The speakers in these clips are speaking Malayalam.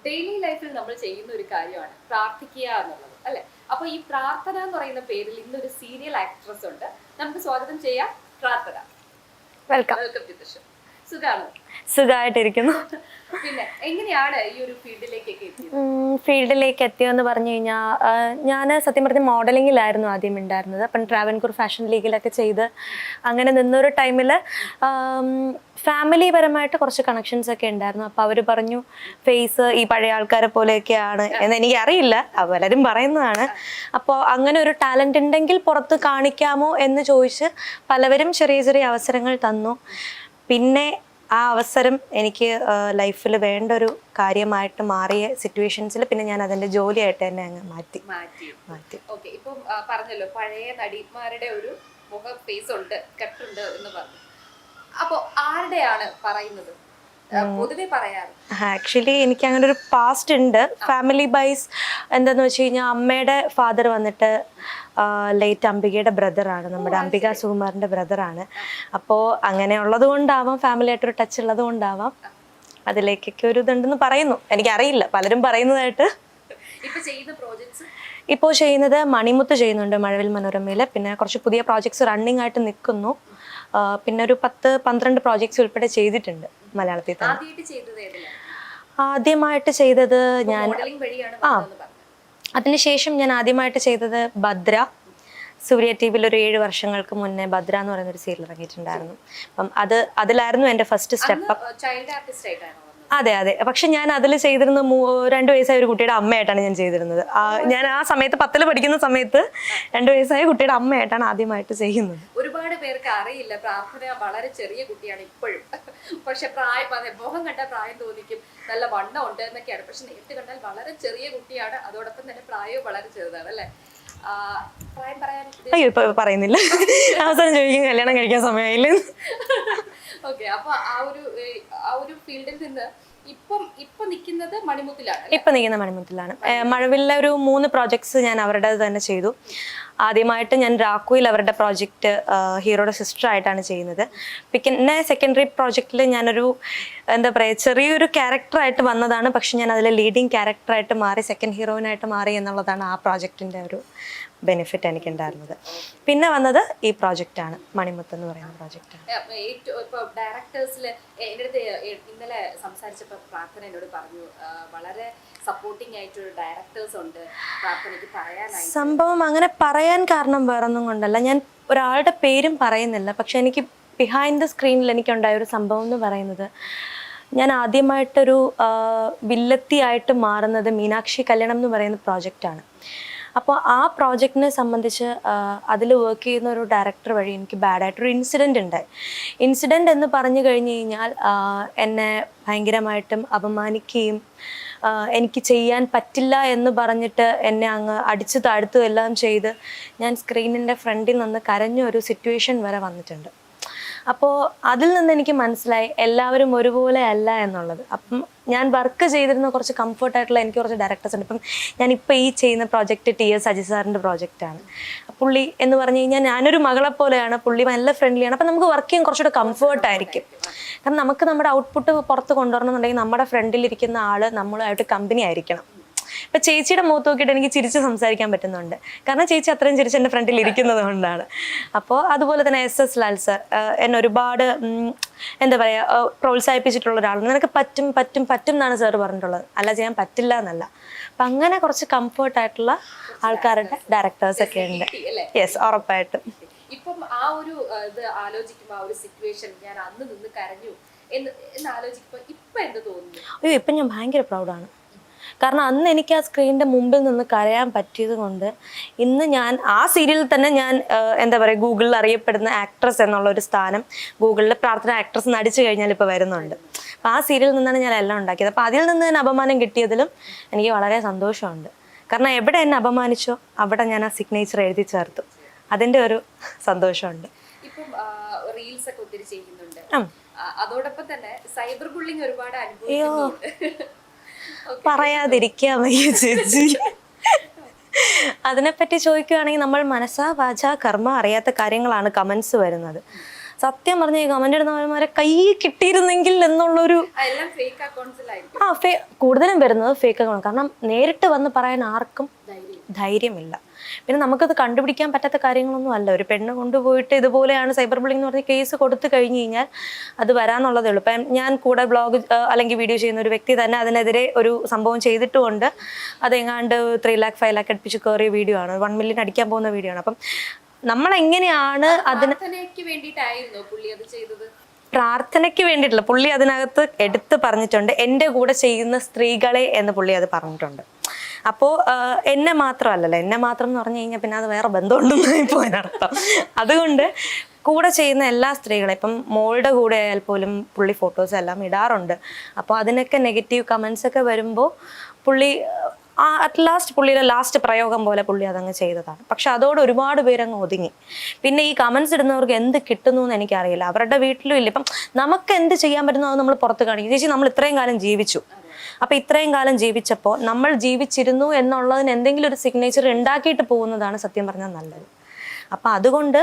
ഡെയിലി ലൈഫിൽ നമ്മൾ ചെയ്യുന്ന ഒരു കാര്യമാണ് പ്രാർത്ഥിക്കുക എന്നുള്ളത് അല്ലെ. അപ്പൊ ഈ പ്രാർത്ഥന എന്ന് പറയുന്ന പേരിൽ ഇന്നൊരു സീരിയൽ ആക്ട്രസ് ഉണ്ട്. നമുക്ക് സ്വാഗതം ചെയ്യാം പ്രാർത്ഥന. Welcome. Welcome to the show. സുഖാണോ? സുഖമായിട്ടിരിക്കുന്നു. പിന്നെ എങ്ങനെയാണ് ഈ ഒരു ഫീൽഡിലേക്കൊക്കെ എത്തിയത്? ഫീൽഡിലേക്ക് എത്തിയെന്ന് പറഞ്ഞു കഴിഞ്ഞാൽ ഞാൻ സത്യം പറഞ്ഞ മോഡലിങ്ങിലായിരുന്നു ആദ്യം ഉണ്ടായിരുന്നത്. അപ്പം ട്രാവൻകൂർ ഫാഷൻ ലീഗിലൊക്കെ ചെയ്ത് അങ്ങനെ നിന്നൊരു ടൈമിൽ ഫാമിലി പരമായിട്ട് കുറച്ച് കണക്ഷൻസ് ഒക്കെ ഉണ്ടായിരുന്നു. അപ്പോൾ അവർ പറഞ്ഞു ഫേസ് ഈ പഴയ ആൾക്കാരെ പോലെയൊക്കെയാണ് എന്ന് എനിക്കറിയില്ല, പലരും പറയുന്നതാണ്. അപ്പോൾ അങ്ങനെ ഒരു ടാലൻ്റ് ഉണ്ടെങ്കിൽ പുറത്ത് കാണിക്കാമോ എന്ന് ചോദിച്ച് പലവരും ചെറിയ ചെറിയ അവസരങ്ങൾ തന്നു. പിന്നെ ആ അവസരം എനിക്ക് ലൈഫിൽ വേണ്ട ഒരു കാര്യമായിട്ട് മാറിയ സിറ്റുവേഷൻസിൽ പിന്നെ ഞാൻ അതിന്റെ ജോലിയായിട്ട് തന്നെ അങ്ങ് മാറ്റി. ഓക്കെ, ഇപ്പം പറഞ്ഞല്ലോ പഴയ നടിമാരുടെ ഒരു മുഖ ഫേസ് ഉണ്ട്, കട്ടുണ്ട് എന്ന് പറഞ്ഞു. അപ്പൊ ആരുടെയാണ് പറയുന്നത് പൊതുവെ പറയാറ്? ആക്ച്വലി എനിക്ക് അങ്ങനെ ഒരു പാസ്റ്റ് ഉണ്ട്. ഫാമിലി ബൈസ് എന്താന്ന് വെച്ച് കഴിഞ്ഞാൽ അമ്മയുടെ ഫാദർ വന്നിട്ട് ലേറ്റ് അംബികയുടെ ബ്രദറാണ്, നമ്മുടെ അംബിക സുകുമാറിന്റെ ബ്രദറാണ്. അപ്പോൾ അങ്ങനെ ഉള്ളത് കൊണ്ടാവാം, ഫാമിലി ആയിട്ടൊരു ടച്ച് ഉള്ളത് കൊണ്ടാവാം അതിലേക്കൊക്കെ ഒരു ഇതുണ്ടെന്ന് പറയുന്നു. എനിക്കറിയില്ല, പലരും പറയുന്നതായിട്ട്. ഇപ്പോൾ ചെയ്യുന്നത് മണിമുത്ത് ചെയ്യുന്നുണ്ട് മഴവിൽ മനോരമയിൽ. പിന്നെ കുറച്ച് പുതിയ പ്രോജക്ട്സ് റണ്ണിങ് ആയിട്ട് നിൽക്കുന്നു. പിന്നെ ഒരു 10-12 പ്രോജക്ട്സ് ഉൾപ്പെടെ ചെയ്തിട്ടുണ്ട് മലയാളത്തിൽ തന്നെ. ആദ്യമായിട്ട് ചെയ്തത് ഞാൻ അതിനുശേഷം ഞാൻ ആദ്യമായിട്ട് ചെയ്തത് ഭദ്ര. സൂര്യ ടി വിയിൽ ഒരു 7 വർഷങ്ങൾക്ക് മുന്നേ ഭദ്ര എന്ന് പറയുന്നൊരു സീരിയൽ ഇറങ്ങിയിട്ടുണ്ടായിരുന്നു. അപ്പം അതിലായിരുന്നു എൻ്റെ ഫസ്റ്റ് സ്റ്റെപ്പ്. അതെ. പക്ഷെ ഞാൻ അതിൽ ചെയ്തിരുന്ന 2 വയസ്സായ ഒരു കുട്ടിയുടെ അമ്മയായിട്ടാണ് ഞാൻ ചെയ്തിരുന്നത്. ഞാൻ ആ സമയത്ത് 10ൽ പഠിക്കുന്ന സമയത്ത് 2 വയസ്സായ കുട്ടിയുടെ അമ്മയായിട്ടാണ് ആദ്യമായിട്ട് ചെയ്യുന്നത്. ഒരുപാട് പേർക്ക് അറിയില്ല, പ്രാർത്ഥന വളരെ ചെറിയ കുട്ടിയാണ് ഇപ്പോഴും. പക്ഷെ മുഖം കണ്ടാൽ പ്രായം തോന്നിക്കും, നല്ല വണ്ണം ഉണ്ട് എന്നൊക്കെയാണ്. പക്ഷെ നേരിട്ട് കണ്ടാൽ വളരെ ചെറിയ കുട്ടിയാണ്. അതോടൊപ്പം തന്നെ പ്രായവും വളരെ ചെറുതാണ് അല്ലെ. പ്രായം പറയാൻ അയ്യോ ഇപ്പൊ പറയുന്നില്ല, അവസാനം ചോദിക്കും കല്യാണം കഴിക്കാൻ സമയമായില്ല. ഓക്കെ, അപ്പൊ ആ ഒരു ഫീൽഡിൽ നിന്ന് ഇപ്പൊ നിൽക്കുന്നത് മണിമുത്തിലാണ്. ഇപ്പൊ നിൽക്കുന്ന മണിമുത്തിലാണ്. മഴവിലെ ഒരു 3 പ്രോജക്ട്സ് ഞാൻ അവരുടെ തന്നെ ചെയ്തു. ആദ്യമായിട്ട് ഞാൻ രാക്കുയിൽ അവരുടെ പ്രോജക്റ്റ് ഹീറോയുടെ സിസ്റ്റർ ആയിട്ടാണ് ചെയ്യുന്നത്. പിന്നെ സെക്കൻഡറി പ്രോജക്റ്റിൽ ഞാനൊരു എന്താ പറയുക ചെറിയൊരു ക്യാരക്ടറായിട്ട് വന്നതാണ്. പക്ഷെ ഞാൻ അതിൽ ലീഡിങ് ക്യാരക്ടറായിട്ട് മാറി, സെക്കൻഡ് ഹീറോയിനായിട്ട് മാറി എന്നുള്ളതാണ് ആ പ്രോജക്റ്റിൻ്റെ ഒരു ബെനിഫിറ്റ് എനിക്കുണ്ടായിരുന്നത്. പിന്നെ വന്നത് ഈ പ്രോജക്റ്റാണ്, മണിമുത്ത് എന്ന് പറയുന്ന പ്രോജക്റ്റാണ്. ഡയറക്ടേഴ്സിൽ എൻ്റെ അടുത്ത് ഇന്നലെ സംസാരിച്ചപ്പോൾ പ്രാർത്ഥന എന്നോട് പറഞ്ഞു വളരെ സപ്പോർട്ടിംഗ് ആയിട്ടൊരു ഡയറക്ടേഴ്സ് ഉണ്ട് പ്രാർത്ഥനയ്ക്ക് പറയാനായി. സംഭവം അങ്ങനെ പറയാൻ കാരണം വേറൊന്നും കൊണ്ടല്ല, ഞാൻ ഒരാളുടെ പേരും പറയുന്നില്ല. പക്ഷെ എനിക്ക് ബിഹൈൻഡ് ദ സ്ക്രീനിൽ എനിക്കുണ്ടായ ഒരു സംഭവം എന്ന് പറയുന്നത്, ഞാൻ ആദ്യമായിട്ടൊരു വില്ലത്തിയായിട്ട് മാറുന്നത് മീനാക്ഷി കല്യാണം എന്ന് പറയുന്ന പ്രോജക്റ്റാണ്. അപ്പോൾ ആ പ്രോജക്റ്റിനെ സംബന്ധിച്ച് അതിൽ വർക്ക് ചെയ്യുന്ന ഒരു ഡയറക്ടർ വഴി എനിക്ക് ബാഡായിട്ടൊരു ഇൻസിഡൻറ്റ് ഉണ്ടായി. ഇൻസിഡൻറ്റ് എന്ന് പറഞ്ഞു കഴിഞ്ഞ് കഴിഞ്ഞാൽ എന്നെ ഭയങ്കരമായിട്ടും അപമാനിക്കുകയും എനിക്ക് ചെയ്യാൻ പറ്റില്ല എന്ന് പറഞ്ഞിട്ട് എന്നെ അങ്ങ് അടിച്ചു താഴ്ത്തുകയും എല്ലാം ചെയ്ത് ഞാൻ സ്ക്രീനിൻ്റെ ഫ്രണ്ടിൽ നിന്ന് കരഞ്ഞ ഒരു സിറ്റുവേഷൻ വരെ വന്നിട്ടുണ്ട്. അപ്പോൾ അതിൽ നിന്ന് എനിക്ക് മനസ്സിലായി എല്ലാവരും ഒരുപോലെ അല്ല എന്നുള്ളത്. അപ്പം ഞാൻ വർക്ക് ചെയ്തിരുന്ന കുറച്ച് കംഫർട്ടായിട്ടുള്ള എനിക്ക് കുറച്ച് ഡയറക്ടേഴ്സ് ഉണ്ട്. ഇപ്പം ഞാനിപ്പോൾ ഈ ചെയ്യുന്ന പ്രോജക്റ്റ് TS അജി സാറിൻ്റെ പ്രോജക്റ്റാണ്. പുള്ളി എന്ന് പറഞ്ഞു കഴിഞ്ഞാൽ ഞാനൊരു മകളെ പോലെയാണ്, പുള്ളി നല്ല ഫ്രണ്ട്ലിയാണ്. അപ്പം നമുക്ക് വർക്ക് ചെയ്യാൻ കുറച്ചുകൂടെ കംഫർട്ടായിരിക്കും. കാരണം നമുക്ക് നമ്മുടെ ഔട്ട്പുട്ട് പുറത്ത് കൊണ്ടുവരണമെന്നുണ്ടെങ്കിൽ നമ്മുടെ ഫ്രണ്ടിലിരിക്കുന്ന ആൾ നമ്മളുമായിട്ട് കമ്പനി ആയിരിക്കണം. ഇപ്പം ചേച്ചിയുടെ മുഖത്ത് നോക്കിയിട്ട് എനിക്ക് ചിരിച്ച് സംസാരിക്കാൻ പറ്റുന്നുണ്ട്, കാരണം ചേച്ചി അത്രയും ചിരിച്ച് എൻ്റെ ഫ്രണ്ടിൽ ഇരിക്കുന്നത് കൊണ്ടാണ്. അപ്പോൾ അതുപോലെ തന്നെ SS ലാൽ സർ എന്നെ ഒരുപാട് എന്താ പറയുക പ്രോത്സാഹിപ്പിച്ചിട്ടുള്ള ഒരാളാണ്. നിനക്ക് പറ്റും പറ്റും പറ്റും എന്നാണ് സാർ പറഞ്ഞിട്ടുള്ളത്, അല്ല ചെയ്യാൻ പറ്റില്ല എന്നല്ല. അപ്പം അങ്ങനെ കുറച്ച് കംഫർട്ടായിട്ടുള്ള ആൾക്കാരുടെ ഡയറക്ടേഴ്സൊക്കെ ഉണ്ട്. യെസ്, ഉറപ്പായിട്ടും. ഇപ്പം ആ ഒരു ഇത് ആലോചിക്കുമ്പോൾ ആ ഒരു സിറ്റുവേഷൻ ഞാൻ അന്ന് നിന്ന് കരഞ്ഞു എന്ന് ആലോചിക്കുമ്പോൾ ഇപ്പം എന്ത് തോന്നുന്നു? അയ്യോ ഇപ്പം ഞാൻ ഭയങ്കര പ്രൗഡാണ്. കാരണം അന്ന് എനിക്ക് ആ സ്ക്രീനിൻ്റെ മുമ്പിൽ നിന്ന് കരയാൻ പറ്റിയത് കൊണ്ട് ഇന്ന് ഞാൻ ആ സീരിയലിൽ തന്നെ ഞാൻ എന്താ പറയുക ഗൂഗിളിൽ അറിയപ്പെടുന്ന ആക്ട്രസ് എന്നുള്ളൊരു സ്ഥാനം ഗൂഗിളിൽ പ്രാർത്ഥന ആക്ട്രസ് നടിച്ചു കഴിഞ്ഞാൽ ഇപ്പോൾ വരുന്നുണ്ട്. അപ്പോൾ ആ സീരിയലിൽ നിന്നാണ് ഞാൻ എല്ലാം ഉണ്ടാക്കിയത്. അപ്പോൾ അതിൽ നിന്ന് ഞാൻ അപമാനം കിട്ടിയതിലും എനിക്ക് വളരെ സന്തോഷമുണ്ട്. കാരണം എവിടെ എന്നെ അപമാനിച്ചോ അവിടെ ഞാൻ ആ സിഗ്നേച്ചർ എഴുതി ചേർത്തു. അതിൻ്റെ ഒരു സന്തോഷമുണ്ട്. ഇപ്പം റീൽസ് ഒക്കെ ഒത്തിരി ചെയ്യുന്നുണ്ട്, അതോടൊപ്പം തന്നെ സൈബർ ബുള്ളിങ് ഒരുപാട് അനുഭവിക്കുന്നുണ്ട്. പറയാതിരിക്കാൻ വയ്യ ചേച്ചി. അതിനെപ്പറ്റി ചോദിക്കുകയാണെങ്കിൽ നമ്മൾ മനസ്സാ വാചാ കർമ്മ അറിയാത്ത കാര്യങ്ങളാണ് കമൻസ് വരുന്നത്. സത്യം പറഞ്ഞ ഈ കമന്റ് ഇടുന്നവന്മാരെ കൈ കിട്ടിയിരുന്നെങ്കിൽ എന്നുള്ളൊരു എല്ലാം ഫേക്ക് അക്കൗണ്ട്സിലായിരിക്കും. കൂടുതലും വരുന്നത് ഫേക്ക് അക്കൗണ്ട്. കാരണം നേരിട്ട് വന്ന് പറയാൻ ആർക്കും ധൈര്യമില്ല. പിന്നെ നമുക്കത് കണ്ടുപിടിക്കാൻ പറ്റാത്ത കാര്യങ്ങളൊന്നും അല്ല. ഒരു പെണ്ണ് കൊണ്ടുപോയിട്ട് ഇതുപോലെയാണ് സൈബർ ബുള്ളിംഗ് എന്ന് പറഞ്ഞ് കേസ് കൊടുത്തു കഴിഞ്ഞ് കഴിഞ്ഞാൽ അത് വരാനുള്ളതേ ഉള്ളൂ. ഇപ്പം ഞാൻ കൂടെ ബ്ലോഗ് അല്ലെങ്കിൽ വീഡിയോ ചെയ്യുന്ന ഒരു വ്യക്തി തന്നെ അതിനെതിരെ ഒരു സംഭവം ചെയ്തിട്ടുമുണ്ട്. അതെങ്ങാണ്ട് 3 lakh 5 lakh അടുപ്പിച്ച് കയറിയ വീഡിയോ ആണ്, 1 million അടിക്കാൻ പോകുന്ന വീഡിയോ ആണ്. അപ്പം നമ്മളെങ്ങനെയാണ് പ്രാർത്ഥനയ്ക്ക് വേണ്ടിയിട്ടായിരുന്നോ പുള്ളി അത് ചെയ്തത്? പ്രാർത്ഥനയ്ക്ക് വേണ്ടിയിട്ടില്ല. പുള്ളി അതിനകത്ത് എടുത്ത് പറഞ്ഞിട്ടുണ്ട്, എൻ്റെ കൂടെ ചെയ്യുന്ന സ്ത്രീകളെ എന്ന് പുള്ളി അത് പറഞ്ഞിട്ടുണ്ട്. അപ്പോൾ എന്നെ മാത്രമല്ലല്ലോ, എന്നെ മാത്രം എന്ന് പറഞ്ഞു കഴിഞ്ഞാൽ പിന്നെ അത് വേറെ ബന്ധമുണ്ടെന്നായി പോയതിനർത്ഥം. അതുകൊണ്ട് കൂടെ ചെയ്യുന്ന എല്ലാ സ്ത്രീകളും, ഇപ്പം മോളുടെ കൂടെ ആയാൽ പോലും പുള്ളി ഫോട്ടോസ് എല്ലാം ഇടാറുണ്ട്. അപ്പോൾ അതിനൊക്കെ നെഗറ്റീവ് കമൻസ് ഒക്കെ വരുമ്പോൾ പുള്ളി അറ്റ് ലാസ്റ്റ് പുള്ളിയുടെ ലാസ്റ്റ് പ്രയോഗം പോലെ പുള്ളി അതങ്ങ് ചെയ്തതാണ്. പക്ഷെ അതോടെ ഒരുപാട് പേരങ്ങ് ഒതുങ്ങി. പിന്നെ ഈ കമൻസ് ഇടുന്നവർക്ക് എന്ത് കിട്ടുന്നു എന്ന് എനിക്കറിയില്ല. അവരുടെ വീട്ടിലും ഇല്ല. ഇപ്പം നമുക്ക് എന്ത് ചെയ്യാൻ പറ്റുന്നോ അത് നമ്മൾ പുറത്ത് കാണിക്കും. ചേച്ചി നമ്മൾ ഇത്രയും കാലം ജീവിച്ചു, അപ്പം ഇത്രയും കാലം ജീവിച്ചപ്പോൾ നമ്മൾ ജീവിച്ചിരുന്നു എന്നുള്ളതിന് എന്തെങ്കിലും ഒരു സിഗ്നേച്ചർ ഉണ്ടാക്കിയിട്ട് പോകുന്നതാണ് സത്യം പറഞ്ഞാൽ നല്ലത്. അപ്പം അതുകൊണ്ട്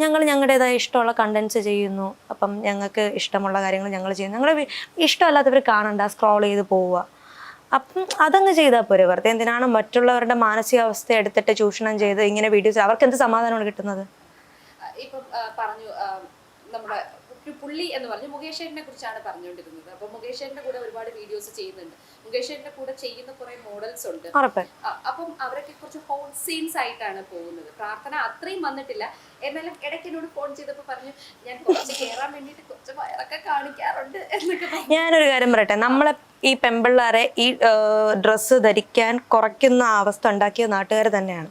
ഞങ്ങൾ ഞങ്ങളുടേതായ ഇഷ്ടമുള്ള കണ്ടൻസ് ചെയ്യുന്നു. അപ്പം ഞങ്ങൾക്ക് ഇഷ്ടമുള്ള കാര്യങ്ങൾ ഞങ്ങൾ ചെയ്യുന്നു. ഞങ്ങളുടെ ഇഷ്ടമല്ലാത്തവർ കാണണ്ട, സ്ക്രോൾ ചെയ്ത് പോവുക. അപ്പം അതങ്ങ് ചെയ്താൽ പോരെ. വെറുതെ എന്തിനാണ് മറ്റുള്ളവരുടെ മാനസികാവസ്ഥ എടുത്തിട്ട് ചൂഷണം ചെയ്ത് ഇങ്ങനെ വീഡിയോസ്? അവർക്ക് എന്ത് സമാധാനമാണ് കിട്ടുന്നത്? ഇപ്പം പറഞ്ഞു നമ്മുടെ പുള്ളി എന്ന് പറഞ്ഞു മുകേഷ് ഏട്ടനെ കുറിച്ചാണ് പറഞ്ഞുകൊണ്ടിരുന്നത്. അപ്പൊ മുകേഷ് ഏട്ടന്റെ കൂടെ ഒരുപാട് വീഡിയോസ് ചെയ്യുന്നുണ്ട്. മുകേഷ് ഏട്ടന്റെ കൂടെ ചെയ്യുന്ന കുറെ മോഡൽസ് ഉണ്ട്. അപ്പം അവരൊക്കെ കുറച്ച് ഹോട്ട് സീൻസ് ആയിട്ടാണ് പോകുന്നത്. പ്രാർത്ഥന അത്രയും വന്നിട്ടില്ല. എന്നാലും ഇടയ്ക്ക് എന്നോട് ഫോൺ ചെയ്തപ്പോ പറഞ്ഞു, ഞാൻ കുറച്ച് കയറാൻ വേണ്ടിട്ട് കുറച്ച് വയറൊക്കെ കാണിക്കാറുണ്ട് എന്നൊക്കെ. ഞാനൊരു കാര്യം പറയട്ടെ, നമ്മളെ ഈ പെമ്പിള്ളാരെ ഈ ഡ്രസ്സ് ധരിക്കാൻ കുറയ്ക്കുന്ന അവസ്ഥ ഉണ്ടാക്കിയ നാട്ടുകാർ തന്നെയാണ്.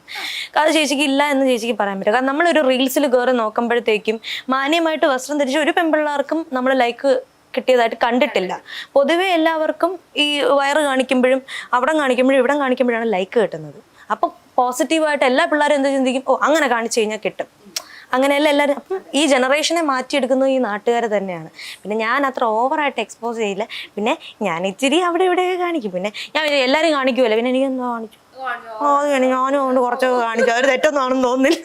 അത് ചേച്ചിക്ക് ഇല്ല എന്ന് ചേച്ചിക്ക് പറയാൻ പറ്റും. കാരണം നമ്മളൊരു റീൽസിൽ കയറി നോക്കുമ്പോഴത്തേക്കും മാന്യമായിട്ട് വസ്ത്രം ധരിച്ച ഒരു പെമ്പിള്ളാർക്കും നമ്മൾ ലൈക്ക് കിട്ടിയതായിട്ട് കണ്ടിട്ടില്ല. പൊതുവെ എല്ലാവർക്കും ഈ വയറ് കാണിക്കുമ്പോഴും അവിടെ കാണിക്കുമ്പോഴും ഇവിടെ കാണിക്കുമ്പോഴാണ് ലൈക്ക് കിട്ടുന്നത്. അപ്പം പോസിറ്റീവായിട്ട് എല്ലാ പിള്ളേരും എന്ത് ചിന്തിക്കും, ഓ അങ്ങനെ കാണിച്ചു കഴിഞ്ഞാൽ കിട്ടും, അങ്ങനെയല്ല എല്ലാവരും. അപ്പം ഈ ജനറേഷനെ മാറ്റിയെടുക്കുന്നത് ഈ നാട്ടുകാർ തന്നെയാണ്. പിന്നെ ഞാൻ അത്ര ഓവറായിട്ട് എക്സ്പോസ് ചെയ്യില്ല. പിന്നെ ഞാൻ ഇച്ചിരി അവിടെ ഇവിടെയൊക്കെ കാണിക്കും. പിന്നെ ഞാൻ എല്ലാവരും കാണിക്കുമല്ലോ, പിന്നെ എനിക്കെന്തോ കാണിച്ചു ഞാനും അതുകൊണ്ട് കുറച്ചൊക്കെ കാണിച്ചു. അവർ തെറ്റൊന്നാണെന്ന് തോന്നുന്നില്ല.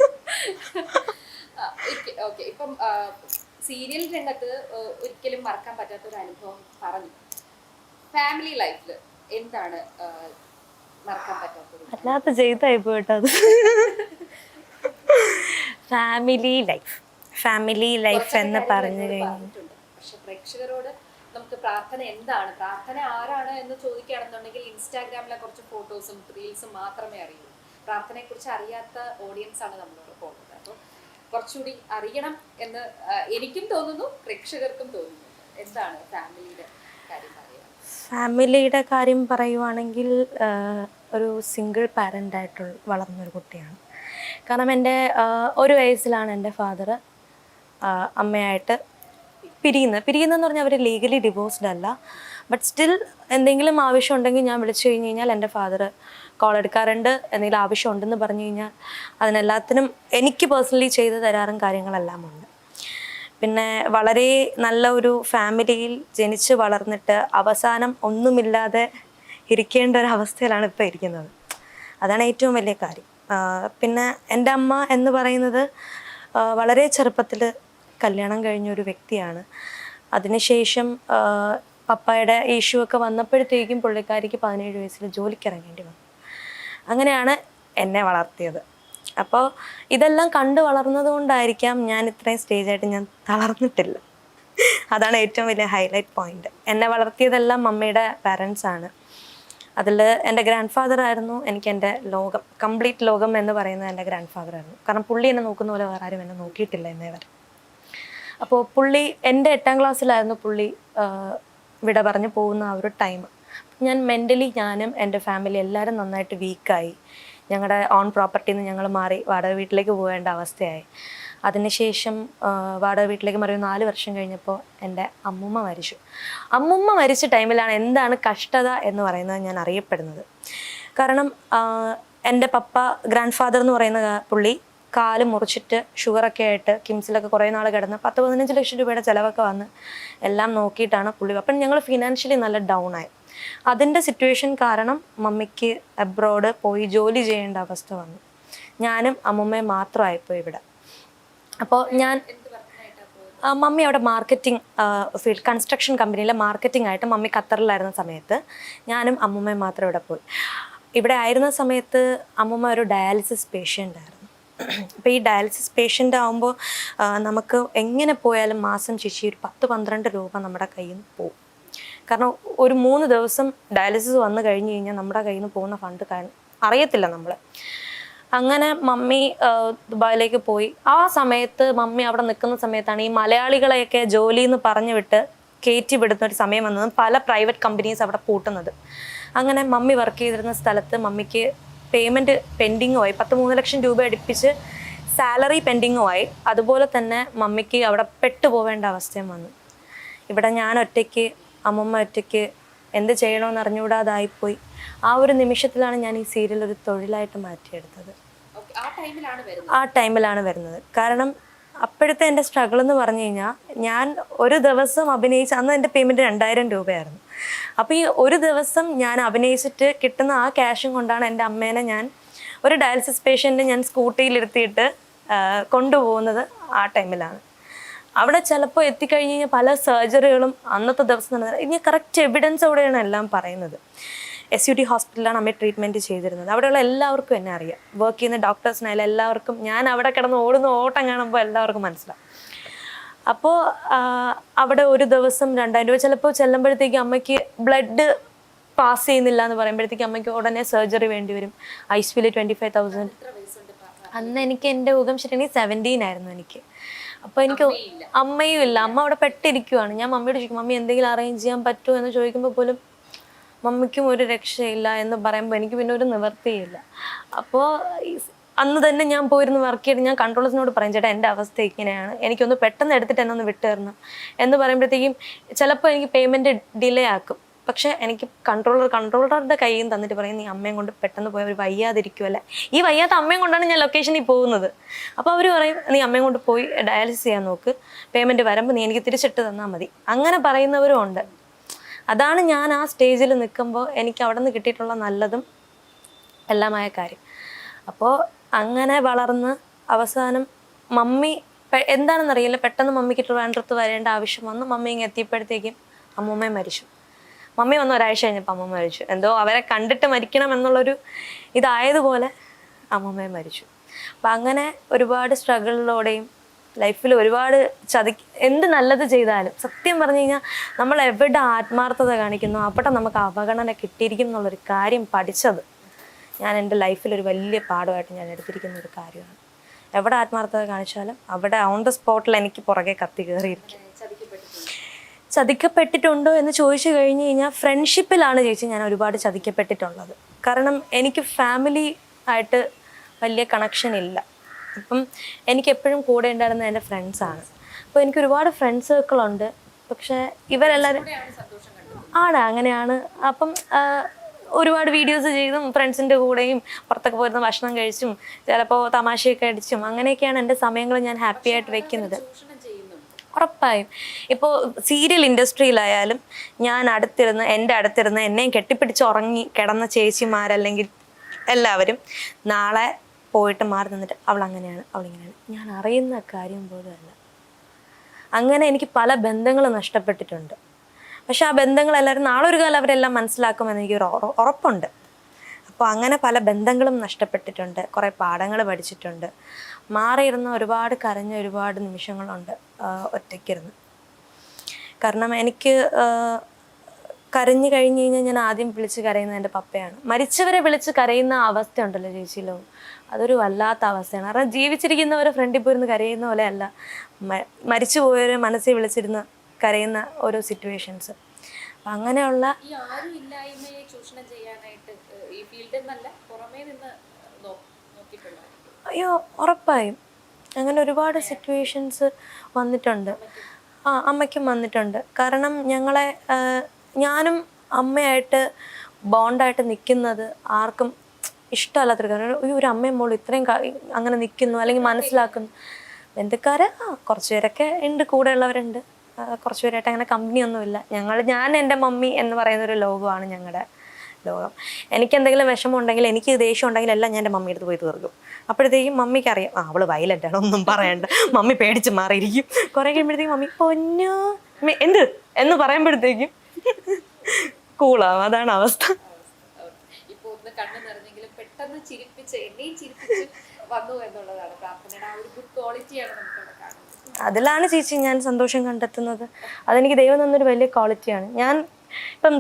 ഇപ്പം സീരിയൽ രംഗത്ത് ഒരിക്കലും മറക്കാൻ പറ്റാത്ത ഒരു അനുഭവം പറഞ്ഞു. ഫാമിലി ലൈഫിൽ എന്താണ് മറക്കാൻ പറ്റാത്തത്? അല്ലാത്ത ചെയ്തായി പോയിട്ടത്. ഫാമിലി ലൈഫ് എന്ന് പറഞ്ഞു കഴിഞ്ഞാൽ, പക്ഷെ പ്രേക്ഷകരോട് നമുക്ക് പ്രാർത്ഥന എന്താണ്, പ്രാർത്ഥന ആരാണ് എന്ന് ചോദിക്കുകയാണെന്നുണ്ടെങ്കിൽ ഇൻസ്റ്റാഗ്രാമിലെ കുറച്ച് ഫോട്ടോസും റീൽസും മാത്രമേ അറിയൂ. പ്രാർത്ഥനയെ കുറിച്ച് അറിയാത്ത ഓഡിയൻസ് ആണ് നമ്മളോട് പോകുന്നത്. അപ്പോൾ കുറച്ചുകൂടി അറിയണം എന്ന് എനിക്കും തോന്നുന്നു, പ്രേക്ഷകർക്കും തോന്നുന്നു. എന്താണ് ഫാമിലിയുടെ കാര്യം പറയുക? ഫാമിലിയുടെ കാര്യം പറയുവാണെങ്കിൽ ഒരു സിംഗിൾ പാരൻ്റ് ആയിട്ട് വളർന്നൊരു കുട്ടിയാണ്. കാരണം എൻ്റെ 1 വയസ്സിലാണ് എൻ്റെ ഫാദർ അമ്മയായിട്ട് പിരിയുന്നതെന്ന് പറഞ്ഞാൽ അവർ ലീഗലി ഡിവോഴ്സ്ഡ് അല്ല. ബട്ട് സ്റ്റിൽ എന്തെങ്കിലും ആവശ്യം ഉണ്ടെങ്കിൽ ഞാൻ വിളിച്ചു കഴിഞ്ഞ് കഴിഞ്ഞാൽ എൻ്റെ ഫാദർ കോൾ എടുക്കാറുണ്ട്. എന്തെങ്കിലും ആവശ്യം ഉണ്ടെന്ന് പറഞ്ഞു കഴിഞ്ഞാൽ അതിനെല്ലാത്തിനും എനിക്ക് പേഴ്സണലി ചെയ്തു തരാറും കാര്യങ്ങളെല്ലാം ഉണ്ട്. പിന്നെ വളരെ നല്ല ഒരു ഫാമിലിയിൽ ജനിച്ച് വളർന്നിട്ട് അവസാനം ഒന്നുമില്ലാതെ ഇരിക്കേണ്ട ഒരു അവസ്ഥയിലാണ് ഇപ്പോൾ ഇരിക്കുന്നത്. അതാണ് ഏറ്റവും വലിയ കാര്യം. പിന്നെ എൻ്റെ അമ്മ എന്ന് പറയുന്നത് വളരെ ചെറുപ്പത്തിൽ കല്യാണം കഴിഞ്ഞൊരു വ്യക്തിയാണ്. അതിനുശേഷം പപ്പായുടെ ഇഷ്യൂ ഒക്കെ വന്നപ്പോഴത്തേക്കും പുള്ളിക്കാരിക്ക് 17 വയസ്സിൽ ജോലിക്ക് ഇറങ്ങേണ്ടി വന്നു. അങ്ങനെയാണ് എന്നെ വളർത്തിയത്. അപ്പോൾ ഇതെല്ലാം കണ്ടു വളർന്നത് കൊണ്ടായിരിക്കാം ഞാൻ ഇത്രയും സ്റ്റേജായിട്ട് ഞാൻ തളർന്നിട്ടില്ല. അതാണ് ഏറ്റവും വലിയ ഹൈലൈറ്റ് പോയിന്റ്. എന്നെ വളർത്തിയതെല്ലാം മമ്മിയുടെ പാരൻസാണ്. അതിൽ എൻ്റെ ഗ്രാൻഡ് ഫാദർ ആയിരുന്നു എനിക്ക് എൻ്റെ ലോകം, കംപ്ലീറ്റ് ലോകം എന്ന് പറയുന്നത് എൻ്റെ ഗ്രാൻഡ് ഫാദർ ആയിരുന്നു. കാരണം പുള്ളി എന്നെ നോക്കുന്ന പോലെ വേറെ ആരും എന്നെ നോക്കിയിട്ടില്ല എന്നേ വരെ. അപ്പോൾ പുള്ളി എൻ്റെ 8ാം ക്ലാസ്സിലായിരുന്നു പുള്ളി വിട പറഞ്ഞ് പോകുന്ന ആ ഒരു ടൈം. ഞാൻ മെൻ്റലി, ഞാനും എൻ്റെ ഫാമിലി എല്ലാവരും നന്നായിട്ട് വീക്കായി. ഞങ്ങളുടെ ഓൺ പ്രോപ്പർട്ടിയിൽ നിന്ന് ഞങ്ങൾ മാറി വാടക വീട്ടിലേക്ക് പോകേണ്ട അവസ്ഥയായി. അതിനുശേഷം വാടക വീട്ടിലേക്ക് മാറി 4 വർഷം കഴിഞ്ഞപ്പോൾ എൻ്റെ അമ്മുമ്മ മരിച്ചു. അമ്മുമ്മ മരിച്ച ടൈമിലാണ് എന്താണ് കഷ്ടത എന്ന് പറയുന്നത് ഞാൻ അറിയപ്പെടുന്നത്. കാരണം എൻ്റെ പപ്പ, ഗ്രാൻഡ് ഫാദർ എന്ന് പറയുന്ന പുള്ളി കാല് മുറിച്ചിട്ട് ഷുഗറൊക്കെ ആയിട്ട് കിംസിലൊക്കെ കുറേ നാൾ കിടന്ന് 10-15 ലക്ഷം രൂപയുടെ ചിലവൊക്കെ വന്ന് എല്ലാം നോക്കിയിട്ടാണ് പുള്ളി. അപ്പം ഞങ്ങൾ ഫിനാൻഷ്യലി നല്ല ഡൗൺ ആയി. അതിൻ്റെ സിറ്റുവേഷൻ കാരണം മമ്മിക്ക് അബ്രോഡ് പോയി ജോലി ചെയ്യേണ്ട അവസ്ഥ വന്നു. ഞാനും അമ്മുമ്മയും മാത്രമായിപ്പോയി ഇവിടെ. അപ്പോൾ ഞാൻ മമ്മി അവിടെ മാർക്കറ്റിംഗ് ഫീൽഡ് കൺസ്ട്രക്ഷൻ കമ്പനിയിലെ മാർക്കറ്റിംഗ് ആയിട്ട് മമ്മി ഖത്തറിലായിരുന്ന സമയത്ത് ഞാനും അമ്മൂമ്മയും മാത്രം ഇവിടെ പോയി. ഇവിടെ ആയിരുന്ന സമയത്ത് അമ്മൂമ്മ ഒരു ഡയാലിസിസ് പേഷ്യൻ്റ് ആയിരുന്നു. അപ്പോൾ ഈ ഡയാലിസിസ് പേഷ്യൻ്റ് ആകുമ്പോൾ നമുക്ക് എങ്ങനെ പോയാലും മാസം ചേച്ചി ഒരു 10-12 രൂപ നമ്മുടെ കയ്യിൽ നിന്ന് പോകും. കാരണം ഒരു 3 ദിവസം ഡയാലിസിസ് വന്നു കഴിഞ്ഞ് കഴിഞ്ഞാൽ നമ്മുടെ കയ്യിൽ നിന്ന് പോകുന്ന ഫണ്ട് അറിയത്തില്ല നമ്മൾ. അങ്ങനെ മമ്മി ദുബായിലേക്ക് പോയി. ആ സമയത്ത് മമ്മി അവിടെ നിൽക്കുന്ന സമയത്താണ് ഈ മലയാളികളെയൊക്കെ ജോലി എന്ന് പറഞ്ഞു വിട്ട് കയറ്റി വിടുന്ന ഒരു സമയം വന്നത്. പല പ്രൈവറ്റ് കമ്പനീസ് അവിടെ പൂട്ടുന്നത്. അങ്ങനെ മമ്മി വർക്ക് ചെയ്തിരുന്ന സ്ഥലത്ത് മമ്മിക്ക് പേയ്മെൻറ്റ് പെൻഡിങ്ങുമായി 13 ലക്ഷം രൂപ അടുപ്പിച്ച് സാലറി പെൻഡിങ്ങുമായി. അതുപോലെ തന്നെ മമ്മിക്ക് അവിടെ പെട്ടുപോവേണ്ട അവസ്ഥയും വന്നു. ഇവിടെ ഞാൻ ഒറ്റയ്ക്ക്, അമ്മമ്മ ഒറ്റയ്ക്ക്, എന്ത് ചെയ്യണമെന്ന് അറിഞ്ഞുകൂടാതായിപ്പോയി. ആ ഒരു നിമിഷത്തിലാണ് ഞാൻ ഈ സീരിയൽ ഒരു തൊഴിലായിട്ട് മാറ്റിയെടുത്തത്. ആ ടൈമിലാണ് വരുന്നത്. കാരണം അപ്പോഴത്തെ എൻ്റെ സ്ട്രഗിൾ എന്ന് പറഞ്ഞു കഴിഞ്ഞാൽ, ഞാൻ ഒരു ദിവസം അഭിനയിച്ച്, അന്ന് എൻ്റെ പേയ്മെൻറ്റ് 2000 രൂപയായിരുന്നു. അപ്പോൾ ഈ ഒരു ദിവസം ഞാൻ അഭിനയിച്ചിട്ട് കിട്ടുന്ന ആ ക്യാഷും കൊണ്ടാണ് എൻ്റെ അമ്മേനെ ഞാൻ ഒരു ഡയാലിസിസ് പേഷ്യൻറ്റ് ഞാൻ സ്കൂട്ടിയിലിരുത്തിയിട്ട് കൊണ്ടുപോകുന്നത്. ആ ടൈമിലാണ് അവിടെ ചിലപ്പോൾ എത്തിക്കഴിഞ്ഞ് കഴിഞ്ഞാൽ പല സർജറികളും അന്നത്തെ ദിവസം നടന്നത്. ഇനി കറക്റ്റ് എവിഡൻസോടെയാണ് എല്ലാം പറയുന്നത്. SUT ഹോസ്പിറ്റലിലാണ് അമ്മ ട്രീറ്റ്മെൻറ്റ് ചെയ്തിരുന്നത്. അവിടെയുള്ള എല്ലാവർക്കും എന്നെ അറിയാം. വർക്ക് ചെയ്യുന്ന ഡോക്ടേഴ്സിനായാലും എല്ലാവർക്കും ഞാൻ അവിടെ കിടന്ന് ഓടുന്ന ഓട്ടം കാണുമ്പോൾ എല്ലാവർക്കും മനസ്സിലാവും. അപ്പോൾ അവിടെ ഒരു ദിവസം 2000 രൂപ ചിലപ്പോൾ ചെല്ലുമ്പോഴത്തേക്ക് അമ്മയ്ക്ക് ബ്ലഡ് പാസ് ചെയ്യുന്നില്ല എന്ന് പറയുമ്പോഴത്തേക്ക് അമ്മയ്ക്ക് ഉടനെ സർജറി വേണ്ടി വരും. ICUവിൽ 25,000. അന്ന് എനിക്ക് എൻ്റെ ഊഹം ശരിയാണെങ്കിൽ 17 ആയിരുന്നു എനിക്ക്. അപ്പോൾ എനിക്ക് അമ്മയും ഇല്ല, അമ്മ അവിടെ പെട്ടിരിക്കുവാണ്. ഞാൻ മമ്മിയോട് ചോദിക്കും, മമ്മി എന്തെങ്കിലും അറേഞ്ച് ചെയ്യാൻ പറ്റുമോ എന്ന് ചോദിക്കുമ്പോൾ പോലും മമ്മിക്കും ഒരു രക്ഷയില്ല എന്ന് പറയുമ്പോൾ എനിക്ക് പിന്നെ ഒരു നിവർത്തിയില്ല. അപ്പോൾ അന്ന് തന്നെ ഞാൻ പോയിരുന്ന് വർക്ക് ചെയ്ത് ഞാൻ കൺട്രോളേഴ്സിനോട് പറയും, ചേട്ടാ എൻ്റെ അവസ്ഥ ഇങ്ങനെയാണ്, എനിക്കൊന്ന് പെട്ടെന്ന് എടുത്തിട്ട് എന്നെ ഒന്ന് വിട്ടു തരണം എന്ന് പറയുമ്പോഴത്തേക്കും ചിലപ്പോൾ എനിക്ക് പേയ്മെൻറ്റ് ഡിലേ ആക്കും. പക്ഷേ എനിക്ക് കൺട്രോളറുടെ കയ്യിൽ നിന്ന് തന്നിട്ട് പറയും, നീ അമ്മയും കൊണ്ട് പെട്ടെന്ന് പോയി, അവർ വയ്യാതിരിക്കുമല്ലേ. ഈ വയ്യാത്ത അമ്മയും കൊണ്ടാണ് ഞാൻ ലൊക്കേഷനിൽ പോകുന്നത്. അപ്പോൾ അവർ പറയും, നീ അമ്മയും കൊണ്ട് പോയി ഡയാലിസിസ് ചെയ്യാൻ നോക്ക്, പേയ്മെൻറ്റ് വരുമ്പോൾ നീ എനിക്ക് തിരിച്ചിട്ട് തന്നാൽ മതി. അങ്ങനെ പറയുന്നവരും ഉണ്ട്. അതാണ് ഞാൻ ആ സ്റ്റേജിൽ നിൽക്കുമ്പോൾ എനിക്ക് അവിടെ നിന്ന് കിട്ടിയിട്ടുള്ള നല്ലതും എല്ലാമായ കാര്യം. അപ്പോൾ അങ്ങനെ വളർന്ന് അവസാനം മമ്മി എന്താണെന്നറിയില്ല, പെട്ടെന്ന് മമ്മിക്ക് ട്രിവാൻഡ്രത്ത് വരേണ്ട ആവശ്യം വന്നു. മമ്മി ഇങ്ങനെ എത്തിയപ്പോഴത്തേക്കും അമ്മൂമ്മയും മരിച്ചു. മമ്മി വന്ന് ഒരാഴ്ച കഴിഞ്ഞപ്പോൾ അമ്മൂമ്മ മരിച്ചു. എന്തോ അവരെ കണ്ടിട്ട് മരിക്കണം എന്നുള്ളൊരു ഇതായതുപോലെ അമ്മൂമ്മയും മരിച്ചു. അപ്പം അങ്ങനെ ഒരുപാട് സ്ട്രഗിളിലൂടെയും ലൈഫിൽ ഒരുപാട് എന്ത് നല്ലത് ചെയ്താലും സത്യം പറഞ്ഞു കഴിഞ്ഞാൽ നമ്മൾ എവിടെ ആത്മാർത്ഥത കാണിക്കുന്നു അവിടെ നമുക്ക് അവഗണന കിട്ടിയിരിക്കും എന്നുള്ളൊരു കാര്യം പഠിച്ചത് ഞാൻ എൻ്റെ ലൈഫിലൊരു വലിയ പാഠമായിട്ട് ഞാൻ എടുത്തിരിക്കുന്ന ഒരു കാര്യമാണ്. എവിടെ ആത്മാർത്ഥത കാണിച്ചാലും അവിടെ ഓൺ ദ സ്പോട്ടിൽ എനിക്ക് പുറകെ കത്തി കയറിയിരിക്കും. ചതിക്കപ്പെട്ടിട്ടുണ്ടോ എന്ന് ചോദിച്ചു കഴിഞ്ഞ് കഴിഞ്ഞാൽ ഫ്രണ്ട്ഷിപ്പിലാണ് ചേച്ചി ഞാൻ ഒരുപാട് ചതിക്കപ്പെട്ടിട്ടുള്ളത്. കാരണം എനിക്ക് ഫാമിലി ആയിട്ട് വലിയ കണക്ഷൻ ഇല്ല. അപ്പം എനിക്ക് എപ്പോഴും കൂടെ ഉണ്ടായിരുന്നത് എൻ്റെ ഫ്രണ്ട്സാണ്. അപ്പോൾ എനിക്ക് ഒരുപാട് ഫ്രണ്ട് സർക്കിളുണ്ട്. പക്ഷേ ഇവരെല്ലാവരും അങ്ങനെയാണ്. അപ്പം ഒരുപാട് വീഡിയോസ് ചെയ്തും ഫ്രണ്ട്സിൻ്റെ കൂടെയും പുറത്തൊക്കെ പോയിരുന്ന ഭക്ഷണം കഴിച്ചും ചിലപ്പോൾ തമാശയൊക്കെ അടിച്ചും അങ്ങനെയൊക്കെയാണ് എൻ്റെ സമയങ്ങൾ ഞാൻ ഹാപ്പി ആയിട്ട് വെക്കുന്നത്. ഉറപ്പായും ഇപ്പോൾ സീരിയൽ ഇൻഡസ്ട്രിയിലായാലും ഞാൻ എൻ്റെ അടുത്തിരുന്ന് എന്നെയും കെട്ടിപ്പിടിച്ച് ഉറങ്ങി കിടന്ന ചേച്ചിമാരല്ലെങ്കിൽ എല്ലാവരും നാളെ പോയിട്ട് മാറി നിന്നിട്ട് അവളങ്ങനെയാണ് അവളിങ്ങനെയാണ് ഞാൻ അറിയുന്ന കാര്യം പോലും അല്ല. അങ്ങനെ എനിക്ക് പല ബന്ധങ്ങൾ നഷ്ടപ്പെട്ടിട്ടുണ്ട്. പക്ഷെ ആ ബന്ധങ്ങളെല്ലാവരും നാളെ ഒരു കാലം അവരെല്ലാം മനസ്സിലാക്കുമെന്ന് എനിക്കൊരു ഉറപ്പുണ്ട്. അപ്പോൾ അങ്ങനെ പല ബന്ധങ്ങളും നഷ്ടപ്പെട്ടിട്ടുണ്ട്, കുറേ പാഠങ്ങൾ പഠിച്ചിട്ടുണ്ട്. മാറിയിരുന്ന ഒരുപാട് കരഞ്ഞ ഒരുപാട് നിമിഷങ്ങളുണ്ട് ഒറ്റയ്ക്കിരുന്ന്. കാരണം എനിക്ക് കരഞ്ഞു കഴിഞ്ഞ് കഴിഞ്ഞാൽ ഞാൻ ആദ്യം വിളിച്ച് കരയുന്നത് എൻ്റെ പപ്പയാണ്. മരിച്ചവരെ വിളിച്ച് കരയുന്ന അവസ്ഥ ഉണ്ടല്ലോ ചേച്ചിയിലോ, അതൊരു വല്ലാത്ത അവസ്ഥയാണ്. കാരണം ജീവിച്ചിരിക്കുന്നവരെ ഫ്രണ്ടിൽ പോയിരുന്ന് കരയുന്ന പോലെ അല്ല മരിച്ചു പോയവരെ മനസ്സിൽ വിളിച്ചിരുന്ന് കരയുന്ന ഓരോ സിറ്റുവേഷൻസ്. അപ്പം അങ്ങനെയുള്ള അയ്യോ ഉറപ്പായും അങ്ങനെ ഒരുപാട് സിറ്റുവേഷൻസ് വന്നിട്ടുണ്ട്. അമ്മയ്ക്കും വന്നിട്ടുണ്ട്. കാരണം ഞാനും അമ്മയായിട്ട് ബോണ്ടായിട്ട് നിൽക്കുന്നത് ആർക്കും ഇഷ്ടമല്ലാത്തൊരു കാര്യം. ഒരു അമ്മയും മോളും ഇത്രയും അങ്ങനെ നിൽക്കുന്നു അല്ലെങ്കിൽ മനസ്സിലാക്കുന്നു. ബന്ധുക്കാർ കുറച്ച് പേരൊക്കെ ഉണ്ട്, കൂടെയുള്ളവരുണ്ട്. കുറച്ച് പേരായിട്ട് അങ്ങനെ കമ്പനിയൊന്നുമില്ല. ഞാൻ എൻ്റെ മമ്മി എന്ന് പറയുന്നൊരു ലോകമാണ് ഞങ്ങളുടെ ലോകം. എനിക്ക് എന്തെങ്കിലും വിഷമം ഉണ്ടെങ്കിൽ, എനിക്ക് ദേഷ്യം ഉണ്ടെങ്കിൽ എല്ലാം ഞാൻ എൻ്റെ മമ്മിയുടെ അടുത്ത് പോയി തീർക്കും. അപ്പോഴത്തേക്കും മമ്മിക്ക് അറിയാം അവള് വയലൻ്റ് ആണ്, ഒന്നും പറയണ്ട. മമ്മി പേടിച്ച് മാറിയിരിക്കും. കുറേ കഴിയുമ്പോഴത്തേക്കും മമ്മി പൊന്നോ എന്ത് എന്ന് പറയുമ്പോഴത്തേക്കും കൂളാവും. അതാണ് അവസ്ഥ. ഇപ്പൊ ഒന്ന് കണ്ണു നിറഞ്ഞെങ്കിലും പെട്ടെന്ന് ചിരിപ്പിച്ച് എന്നെയും ചിരിപ്പിച്ച് വന്നു എന്നുള്ളതാണ് പ്രാർത്ഥനയുടെ ആ ഒരു ഗുഡ് ക്വാളിറ്റിയാണ് നമുക്ക് അവിടെ കാണുന്നത്. അതിലാണ് ചേച്ചി ഞാൻ സന്തോഷം കണ്ടെത്തുന്നത്. അതെനിക്ക് ദൈവം തന്നൊരു വലിയ ക്വാളിറ്റിയാണ്. ഞാൻ ഇപ്പം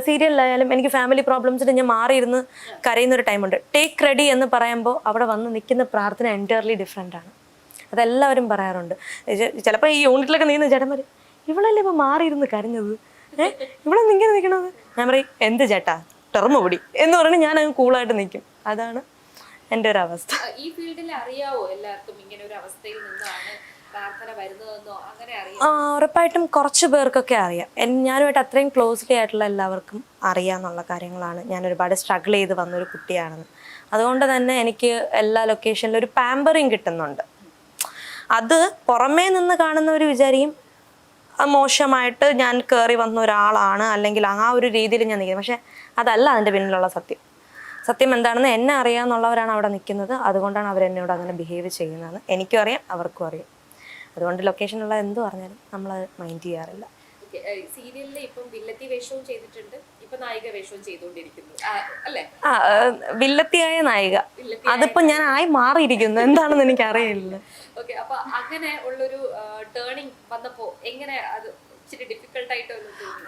സീരിയലിലായാലും എനിക്ക് ഫാമിലി പ്രോബ്ലംസിന് ഞാൻ മാറിയിരുന്ന് കരയുന്നൊരു ടൈമുണ്ട്. ടേക്ക് റെഡി എന്ന് പറയുമ്പോൾ അവിടെ വന്ന് നിൽക്കുന്ന പ്രാർത്ഥന എൻറ്റയർലി ഡിഫറെൻ്റ് ആണ്. അതെല്ലാവരും പറയാറുണ്ട്. ചിലപ്പോൾ ഈ യൂണിറ്റിലൊക്കെ നീന്ന് ചേട്ടന്മാർ ഇവളല്ലേ ഇപ്പോൾ മാറിയിരുന്ന് കരഞ്ഞത്, ഇവളെന്ന് ഇങ്ങനെ നിൽക്കണത്. ഞാൻ പറയും എന്ത് ചേട്ടാ ടെർമ പിടി എന്ന് പറഞ്ഞ് ഞാൻ അങ്ങ് കൂളായിട്ട് നിൽക്കും. അതാണ് എൻ്റെ ഒരു അവസ്ഥ. ഈ ഫീൽഡിൽ അറിയാവോ എല്ലാവർക്കും ഇങ്ങനെ ഒരു അവസ്ഥയിൽ നിന്നാണ് പ്രാർത്ഥന വരുന്നതെന്നോ അങ്ങനെ അറിയാം? ഉറപ്പായിട്ടും കുറച്ച് പേർക്കൊക്കെ അറിയാം. ഞാനുമായിട്ട് അത്രയും ക്ലോസ്ലി ആയിട്ടുള്ള എല്ലാവർക്കും അറിയാമെന്നുള്ള കാര്യങ്ങളാണ്. ഞാൻ ഒരുപാട് സ്ട്രഗിൾ ചെയ്ത് വന്നൊരു കുട്ടിയാണെന്ന്. അതുകൊണ്ട് തന്നെ എനിക്ക് എല്ലാ ലൊക്കേഷനിലും ഒരു പാമ്പറിങ് കിട്ടുന്നുണ്ട്. അത് പുറമേ നിന്ന് കാണുന്നവർ വിചാരിക്കും മോശമായിട്ട് ഞാൻ കയറി വന്ന ഒരാളാണ്, അല്ലെങ്കിൽ ആ ഒരു രീതിയിൽ ഞാൻ നിൽക്കുന്നത്. പക്ഷെ അതല്ല അതിൻ്റെ പിന്നിലുള്ള സത്യം. സത്യം എന്താണെന്ന് എന്നെ അറിയാമെന്നുള്ളവരാണ് അവിടെ നിൽക്കുന്നത്. അതുകൊണ്ടാണ് അവരെന്നോട് അങ്ങനെ ബിഹേവ് ചെയ്യുന്നത്. എനിക്കും അറിയാം, അവർക്കും അറിയാം. അതുകൊണ്ട് ലൊക്കേഷനുള്ള എന്ത് പറഞ്ഞാലും നമ്മളത് മൈൻഡ് ചെയ്യാറില്ല. സീരിയലിൽ ഇപ്പം വില്ലത്തി വേഷവും ചെയ്തിട്ടുണ്ട്, ഇപ്പൊ നായിക വേഷവും ചെയ്തുകൊണ്ടിരിക്കുന്നു അല്ലേ? വില്ലത്തിയായ നായിക. അതിപ്പോ ഞാൻ ആയി മാറിയിരിക്കുന്നു, എന്താണെന്ന് എനിക്ക് അറിയില്ല. ഓക്കെ, അപ്പൊ അങ്ങനെ ഉള്ളൊരു ടേണിങ് വന്നപ്പോ എങ്ങനെ അത് ഇച്ചിരി ഡിഫിക്കൽട്ട് ആയിട്ട്?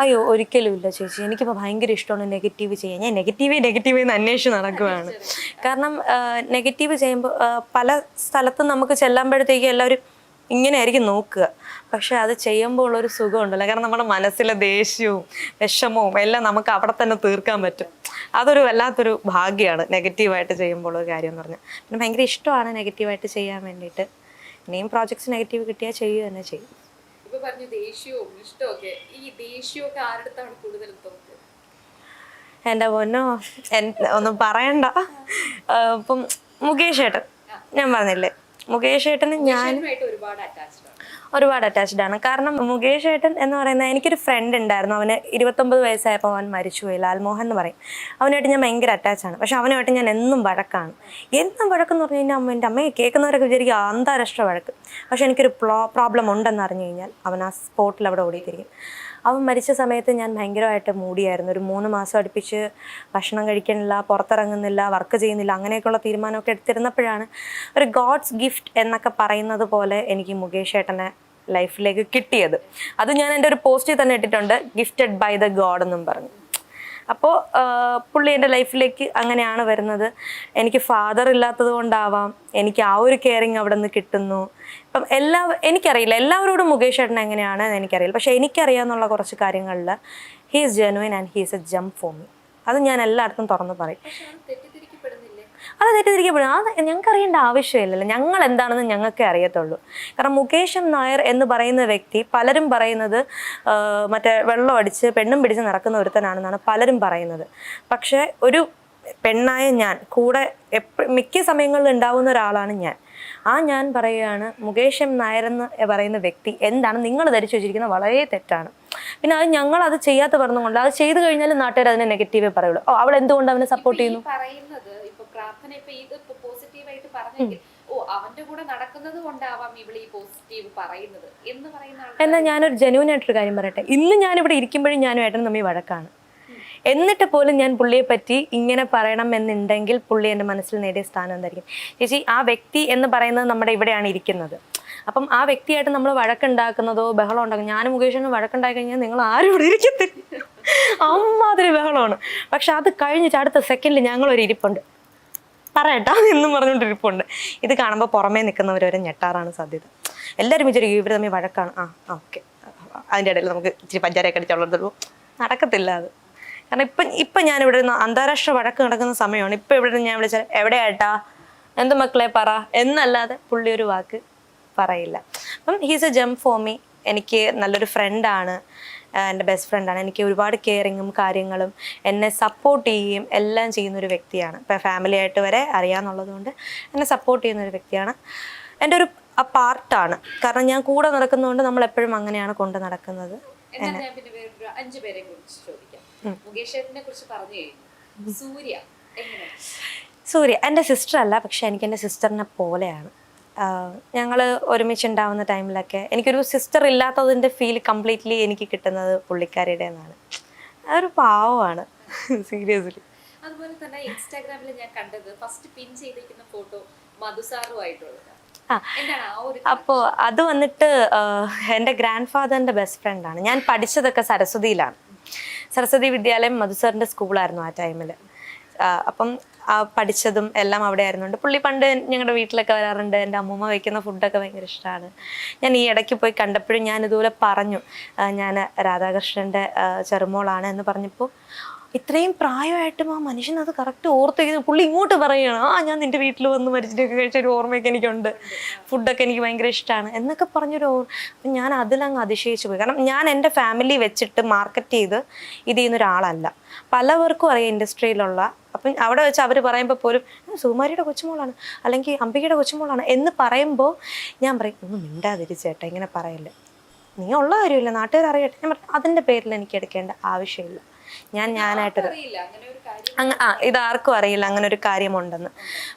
അയ്യോ ഒരിക്കലും ഇല്ല ചേച്ചി. എനിക്കിപ്പോൾ ഭയങ്കര ഇഷ്ടമാണ് നെഗറ്റീവ് ചെയ്യാൻ. ഞാൻ നെഗറ്റീവ് എന്ന് അന്വേഷിച്ച് നടക്കുകയാണ്. കാരണം നെഗറ്റീവ് ചെയ്യുമ്പോൾ പല സ്ഥലത്തും നമുക്ക് ചെല്ലുമ്പോഴത്തേക്കും എല്ലാവരും ഇങ്ങനെ ആയിരിക്കും നോക്കുക. പക്ഷെ അത് ചെയ്യുമ്പോൾ ഉള്ളൊരു സുഖമുണ്ടല്ലോ. കാരണം നമ്മുടെ മനസ്സിലെ ദേഷ്യവും വിഷമവും എല്ലാം നമുക്ക് അവിടെ തന്നെ തീർക്കാൻ പറ്റും. അതൊരു വല്ലാത്തൊരു ഭാഗ്യമാണ് നെഗറ്റീവായിട്ട് ചെയ്യുമ്പോൾ ഒരു കാര്യം എന്ന് പറഞ്ഞാൽ. പിന്നെ ഭയങ്കര ഇഷ്ടമാണ് നെഗറ്റീവായിട്ട് ചെയ്യാൻ വേണ്ടിയിട്ട്. ഇനിയും പ്രോജക്ട്സ് നെഗറ്റീവ് കിട്ടിയാൽ ചെയ്യുക തന്നെ ചെയ്യും. ഇപ്പൊ പറഞ്ഞു ദേഷ്യവും ഇഷ്ടവും ഒക്കെ. ഈ ദേഷ്യമൊക്കെ ആരുടെടുത്താണ് കൂടുതലും തോന്നുന്നത്? എൻ്റെ പൊന്നോ ഒന്നും പറയണ്ട. ഇപ്പം മുകേഷ് ഏട്ടൻ, ഞാൻ പറഞ്ഞില്ലേ മുകേഷ് ഏട്ടന് ഞാൻ ഒരുപാട് അറ്റാച്ച്ഡ് ആണ്. കാരണം മുകേഷ് ഏട്ടൻ എന്ന് പറയുന്നത് എനിക്കൊരു ഫ്രണ്ട് ഉണ്ടായിരുന്നു. അവന് 29 വയസ്സായപ്പോൾ അവൻ മരിച്ചുപോയി. ലാൽമോഹൻ എന്ന് പറയും. അവനായിട്ട് ഞാൻ ഭയങ്കര അറ്റാച്ചാണ്. പക്ഷെ അവനുമായിട്ട് ഞാൻ എന്നും വഴക്കാണ്. എന്നും വഴക്കെന്ന് പറഞ്ഞു കഴിഞ്ഞാൽ എൻ്റെ അമ്മയെ കേൾക്കുന്നവരൊക്കെ വിചാരിക്കും അന്താരാഷ്ട്ര വഴക്ക്. പക്ഷെ എനിക്കൊരു പ്രോബ്ലം ഉണ്ടെന്ന് അറിഞ്ഞു കഴിഞ്ഞാൽ അവൻ ആ സ്പോട്ടിൽ അവിടെ ഓടിത്തിരിക്കും. അവൻ മരിച്ച സമയത്ത് ഞാൻ ഭയങ്കരമായിട്ട് മൂടിയായിരുന്നു. ഒരു 3 മാസം അടുപ്പിച്ച് ഭക്ഷണം കഴിക്കുന്നില്ല, പുറത്തിറങ്ങുന്നില്ല, വർക്ക് ചെയ്യുന്നില്ല, അങ്ങനെയൊക്കെയുള്ള തീരുമാനമൊക്കെ എടുത്തിരുന്നപ്പോഴാണ് ഒരു ഗോഡ്സ് ഗിഫ്റ്റ് എന്നൊക്കെ പറയുന്നത് പോലെ എനിക്ക് മുകേഷ് ഏട്ടനെ ലൈഫിലേക്ക് കിട്ടിയത്. അത് ഞാൻ എൻ്റെ ഒരു പോസ്റ്റിൽ തന്നെ ഇട്ടിട്ടുണ്ട്, ഗിഫ്റ്റഡ് ബൈ ദ ഗോഡ് എന്നും പറഞ്ഞു. അപ്പോൾ പുള്ളി എൻ്റെ ലൈഫിലേക്ക് അങ്ങനെയാണ് വരുന്നത്. എനിക്ക് ഫാദർ ഇല്ലാത്തത് കൊണ്ടാവാം എനിക്ക് ആ ഒരു കെയറിങ് അവിടെ നിന്ന് കിട്ടുന്നു. ഇപ്പം എനിക്കറിയില്ല എല്ലാവരോടും മുകേഷ് ഏട്ടൻ എങ്ങനെയാണെന്ന് എനിക്കറിയില്ല. പക്ഷേ എനിക്കറിയാമെന്നുള്ള കുറച്ച് കാര്യങ്ങളിൽ he is genuine and he is A jump for me. അത് ഞാൻ എല്ലായിടത്തും തുറന്ന് പറയും. അത് തെറ്റിദ്ധരിക്കപ്പെടും. അത് ഞങ്ങൾക്ക് അറിയേണ്ട ആവശ്യമില്ലല്ലോ. ഞങ്ങൾ എന്താണെന്ന് ഞങ്ങൾക്കേ അറിയത്തുള്ളൂ. കാരണം മുകേഷ് നായർ എന്ന് പറയുന്ന വ്യക്തി പലരും പറയുന്നത് മറ്റേ വെള്ളം അടിച്ച് പെണ്ണും പിടിച്ച് നടക്കുന്ന ഒരുത്തനാണെന്നാണ് പലരും പറയുന്നത്. പക്ഷേ ഒരു പെണ്ണായ ഞാൻ കൂടെ മിക്ക സമയങ്ങളിൽ ഉണ്ടാവുന്ന ഒരാളാണ് ഞാൻ പറയുകയാണ് മുകേഷ് നായർ എന്ന് പറയുന്ന വ്യക്തി എന്താണ് നിങ്ങൾ ധരിച്ചു വെച്ചിരിക്കുന്നത് വളരെ തെറ്റാണ്. പിന്നെ അത് ഞങ്ങളത് ചെയ്യാത്ത പറഞ്ഞുകൊണ്ട് അത് ചെയ്തു കഴിഞ്ഞാൽ നാട്ടുകാർ അതിനെ നെഗറ്റീവേ പറയുള്ളൂ. അവൾ എന്തുകൊണ്ട് അവനെ സപ്പോർട്ട് ചെയ്യുന്നു പ്രാർത്ഥന ഇപ്പൊ ഇത് പോസിറ്റീവായിട്ട് പറഞ്ഞെങ്കിൽ അവന്റെ കൂടെ നടക്കുന്നത് കൊണ്ടാവാം ഇവള് ഈ പോസിറ്റീവ് പറയുന്നത് എന്ന് പറയുന്ന. എന്നാൽ ഞാനൊരു ജെന്യൂൻ ആയിട്ടൊരു കാര്യം പറയട്ടെ. ഇന്ന് ഞാനിവിടെ ഇരിക്കുമ്പോഴും ഞാനും ഏട്ടനും തമ്മിൽ വഴക്കാണ്. എന്നിട്ട് പോലും ഞാൻ പുള്ളിയെ പറ്റി ഇങ്ങനെ പറയണം എന്നുണ്ടെങ്കിൽ പുള്ളി എൻ്റെ മനസ്സിൽ നേടിയ സ്ഥാനം എന്തായിരിക്കും ചേച്ചി? ആ വ്യക്തി എന്ന് പറയുന്നത് നമ്മുടെ ഇവിടെയാണ് ഇരിക്കുന്നത്. അപ്പം ആ വ്യക്തിയായിട്ട് നമ്മൾ വഴക്കുണ്ടാക്കുന്നതോ ബഹളം ഉണ്ടാക്കും. ഞാനും മുകേഷിനും വഴക്കുണ്ടാക്കി കഴിഞ്ഞാൽ നിങ്ങൾ ആരും ഇവിടെ ഇരിക്കത്തില്ല, അമ്മാതിരി ബഹളമാണ്. പക്ഷെ അത് കഴിഞ്ഞിട്ട് അടുത്ത സെക്കൻഡിൽ ഞങ്ങളൊരു ഇരിപ്പുണ്ട്, പറയട്ടാ എന്നും പറഞ്ഞുകൊണ്ടിരിപ്പുണ്ട്. ഇത് കാണുമ്പോൾ പുറമേ നിൽക്കുന്നവരവരെ ഞെട്ടാറാണ് സാധ്യത. എല്ലാവരും വിചാരിക്കും ഇവർ തമ്മിൽ വഴക്കാണ്. ഓക്കെ, അതിൻ്റെ ഇടയിൽ നമുക്ക് ഇച്ചിരി പഞ്ചാരയൊക്കെ അടിച്ചുള്ളൂ. നടക്കത്തില്ല അത്. കാരണം ഇപ്പം ഞാനിവിടെ നിന്ന് അന്താരാഷ്ട്ര വഴക്ക് നടക്കുന്ന സമയമാണ്. ഇപ്പം ഇവിടെ ഞാൻ വിളിച്ചാൽ എവിടെയായിട്ടാ എന്ത് മക്കളെ പറ എന്നല്ലാതെ പുള്ളി ഒരു വാക്ക് പറയില്ല. അപ്പം he's A jump for me. എനിക്ക് നല്ലൊരു ഫ്രണ്ടാണ്, എൻ്റെ ബെസ്റ്റ് ഫ്രണ്ടാണ്. എനിക്ക് ഒരുപാട് കെയറിങ്ങും കാര്യങ്ങളും എന്നെ സപ്പോർട്ട് ചെയ്യുകയും എല്ലാം ചെയ്യുന്നൊരു വ്യക്തിയാണ്. ഇപ്പം ഫാമിലി ആയിട്ട് വരെ അറിയാമെന്നുള്ളത് കൊണ്ട് എന്നെ സപ്പോർട്ട് ചെയ്യുന്നൊരു വ്യക്തിയാണ്. എൻ്റെ ഒരു പാർട്ടാണ്. കാരണം ഞാൻ കൂടെ നടക്കുന്നതുകൊണ്ട് നമ്മൾ എപ്പോഴും അങ്ങനെയാണ് കൊണ്ട് നടക്കുന്നത്. ഞാൻ പിന്നെ വേറൊരു 5 പേരെ കുറിച്ച് ചോദിക്കാം. മുകേഷ് ഏട്ടനെ കുറിച്ച് പറഞ്ഞു കഴിഞ്ഞു. സൂര്യ എങ്ങനെ? സൂര്യ എൻ്റെ സിസ്റ്റർ അല്ല, പക്ഷെ എനിക്ക് എൻ്റെ സിസ്റ്ററിനെ പോലെയാണ്. ഞങ്ങൾ ഒരുമിച്ചുണ്ടാവുന്ന ടൈമിലൊക്കെ എനിക്കൊരു സിസ്റ്റർ ഇല്ലാത്തതിൻ്റെ ഫീൽ കംപ്ലീറ്റ്ലി എനിക്ക് കിട്ടുന്നത് പുള്ളിക്കാരിയുടെ നിന്നാണ്. അതൊരു പാവമാണ് സീരിയസ്ലി. അതുപോലെ തന്നെ ഇൻസ്റ്റാഗ്രാമിൽ ഞാൻ കണ്ടത് ഫസ്റ്റ് പിൻ ചെയ്തിരിക്കുന്ന ഫോട്ടോ മധുസാറുമായിട്ടുള്ളത്. എന്താണ് ആ ഒരു? അപ്പോൾ അത് വന്നിട്ട് എൻ്റെ ഗ്രാൻഡ് ഫാദറിൻ്റെ ബെസ്റ്റ് ഫ്രണ്ടാണ്. ഞാൻ പഠിച്ചതൊക്കെ സരസ്വതിയിലാണ്. സരസ്വതി വിദ്യാലയം മധുസാറിൻ്റെ സ്കൂളായിരുന്നു ആ ടൈമിൽ. അപ്പം പഠിച്ചതും എല്ലാം അവിടെ ആയിരുന്നുണ്ട്. പുള്ളി പണ്ട് ഞങ്ങളുടെ വീട്ടിലൊക്കെ വരാറുണ്ട്. എൻ്റെ അമ്മൂമ്മ വയ്ക്കുന്ന ഫുഡൊക്കെ ഭയങ്കര ഇഷ്ടമാണ്. ഞാൻ ഈ ഇടയ്ക്ക് പോയി കണ്ടപ്പോഴും ഞാൻ ഇതുപോലെ പറഞ്ഞു, ഞാൻ രാധാകൃഷ്ണൻ്റെ ചെറുമോളാണ് എന്ന് പറഞ്ഞപ്പോൾ ഇത്രയും പ്രായമായിട്ടും ആ മനുഷ്യൻ അത് കറക്റ്റ് ഓർത്ത് വയ്ക്കുന്നത്. പുള്ളി ഇങ്ങോട്ട് പറയുകയാണ്, ഞാൻ നിൻ്റെ വീട്ടിൽ വന്ന് മരിച്ചിട്ടൊക്കെ കഴിച്ചൊരു ഓർമ്മയൊക്കെ എനിക്കുണ്ട്, ഫുഡൊക്കെ എനിക്ക് ഭയങ്കര ഇഷ്ടമാണ് എന്നൊക്കെ പറഞ്ഞൊരു അപ്പം ഞാൻ അതിലങ്ങ് അതിശയിച്ചു പോയി. കാരണം ഞാൻ എൻ്റെ ഫാമിലി വെച്ചിട്ട് മാർക്കറ്റ് ചെയ്ത് ഇത് ചെയ്യുന്ന ഒരാളല്ല. പലവർക്കും അറിയാം ഇൻഡസ്ട്രിയിലുള്ള. അപ്പം അവിടെ വെച്ച് അവർ പറയുമ്പോൾ പോലും സുകുമാരിയുടെ കൊച്ചുമോളാണ് അല്ലെങ്കിൽ അംബികയുടെ കൊച്ചുമോളാണ് എന്ന് പറയുമ്പോൾ ഞാൻ പറയും, ഒന്നും മിണ്ടാതിരിച്ചേട്ടാ, ഇങ്ങനെ പറയല്ലേ, നീ ഉള്ള കാര്യമില്ല, നാട്ടുകാർ അറിയട്ടെ. ഞാൻ പറഞ്ഞു അതിൻ്റെ പേരിൽ എനിക്ക് എടുക്കേണ്ട ആവശ്യമില്ല. ഞാനായിട്ടൊരു ഇതാർക്കും അറിയില്ല അങ്ങനെ ഒരു കാര്യമുണ്ടെന്ന്.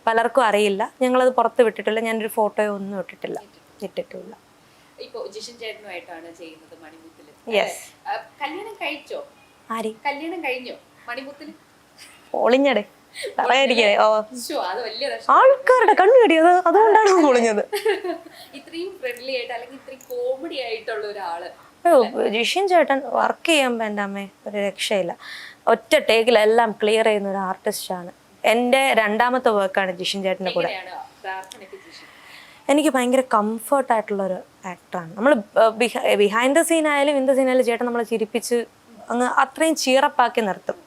പലർക്കും അറിയില്ല. ഞങ്ങളത് പുറത്ത് വിട്ടിട്ടില്ല. ഞാനൊരു ഫോട്ടോയോ ഒന്നും ഇട്ടിട്ടില്ല. ഇപ്പോ ജിഷൻ ചേട്ടനുമായിട്ടാണ് ചെയ്യുന്നത് മണിമുത്തില്. യെസ്. കല്യാണം കഴിച്ചോ? ആരി? കല്യാണം കഴിഞ്ഞോ മണിമുത്തില്? ഒളിഞ്ഞടേ പറയാതിരിക്കേ. അത് വലിയ ആൾക്കാരുടെ കണ്ണുകടിയത് അതുകൊണ്ടാണ് ഒളിഞ്ഞത്. ഇത്രയും ഫ്രണ്ട്ലി ആയിട്ട് അല്ലെങ്കിൽ ഇത്രയും കോമഡി ആയിട്ടുള്ള ഒരാള്. ജിഷൻ ചേട്ടൻ വർക്ക് ചെയ്യാൻ എൻ്റെ അമ്മേ ഒരു രക്ഷയില്ല. ഒറ്റ ടേക്കിലെല്ലാം ക്ലിയർ ചെയ്യുന്ന ഒരു ആർട്ടിസ്റ്റാണ്. എൻ്റെ രണ്ടാമത്തെ വർക്കാണ് ജിഷൻ ചേട്ടൻ്റെ കൂടെ. എനിക്ക് ഭയങ്കര കംഫർട്ടായിട്ടുള്ളൊരു ആക്ടറാണ്. നമ്മൾ ബിഹൈൻഡ് ദ സീൻ ആയാലും ഇൻ ദ സീൻ ആയാലും ചേട്ടൻ നമ്മളെ ചിരിപ്പിച്ച് അങ്ങ് അത്രയും ചീറപ്പാക്കി നിർത്തും.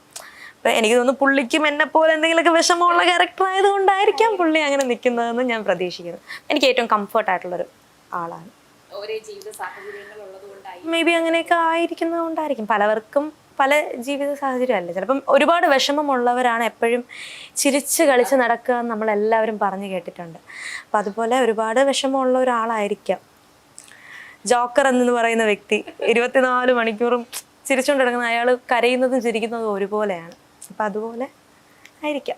അപ്പം എനിക്ക് തോന്നുന്നു പുള്ളിക്കും എന്നെ പോലെ എന്തെങ്കിലുമൊക്കെ വിഷമമുള്ള ക്യാരക്ടർ ആയതുകൊണ്ടായിരിക്കാം പുള്ളി അങ്ങനെ നിൽക്കുന്നതെന്ന് ഞാൻ പ്രതീക്ഷിക്കുന്നു. എനിക്ക് ഏറ്റവും കംഫർട്ടായിട്ടുള്ളൊരു ആളാണ്. മേ ബി അങ്ങനെയൊക്കെ ആയിരിക്കുന്നത് കൊണ്ടായിരിക്കും. പലവർക്കും പല ജീവിത സാഹചര്യമല്ലേ. ചിലപ്പം ഒരുപാട് വിഷമമുള്ളവരാണ് എപ്പോഴും ചിരിച്ച് കളിച്ച് നടക്കുക എന്ന് നമ്മളെല്ലാവരും പറഞ്ഞു കേട്ടിട്ടുണ്ട്. അപ്പം അതുപോലെ ഒരുപാട് വിഷമമുള്ള ഒരാളായിരിക്കാം ജോക്കർ എന്ന് പറയുന്ന വ്യക്തി. 24 മണിക്കൂറും ചിരിച്ചുകൊണ്ട് കിടക്കുന്ന അയാൾ കരയുന്നതും ചിരിക്കുന്നതും ഒരുപോലെയാണ്. അപ്പം അതുപോലെ ആയിരിക്കാം.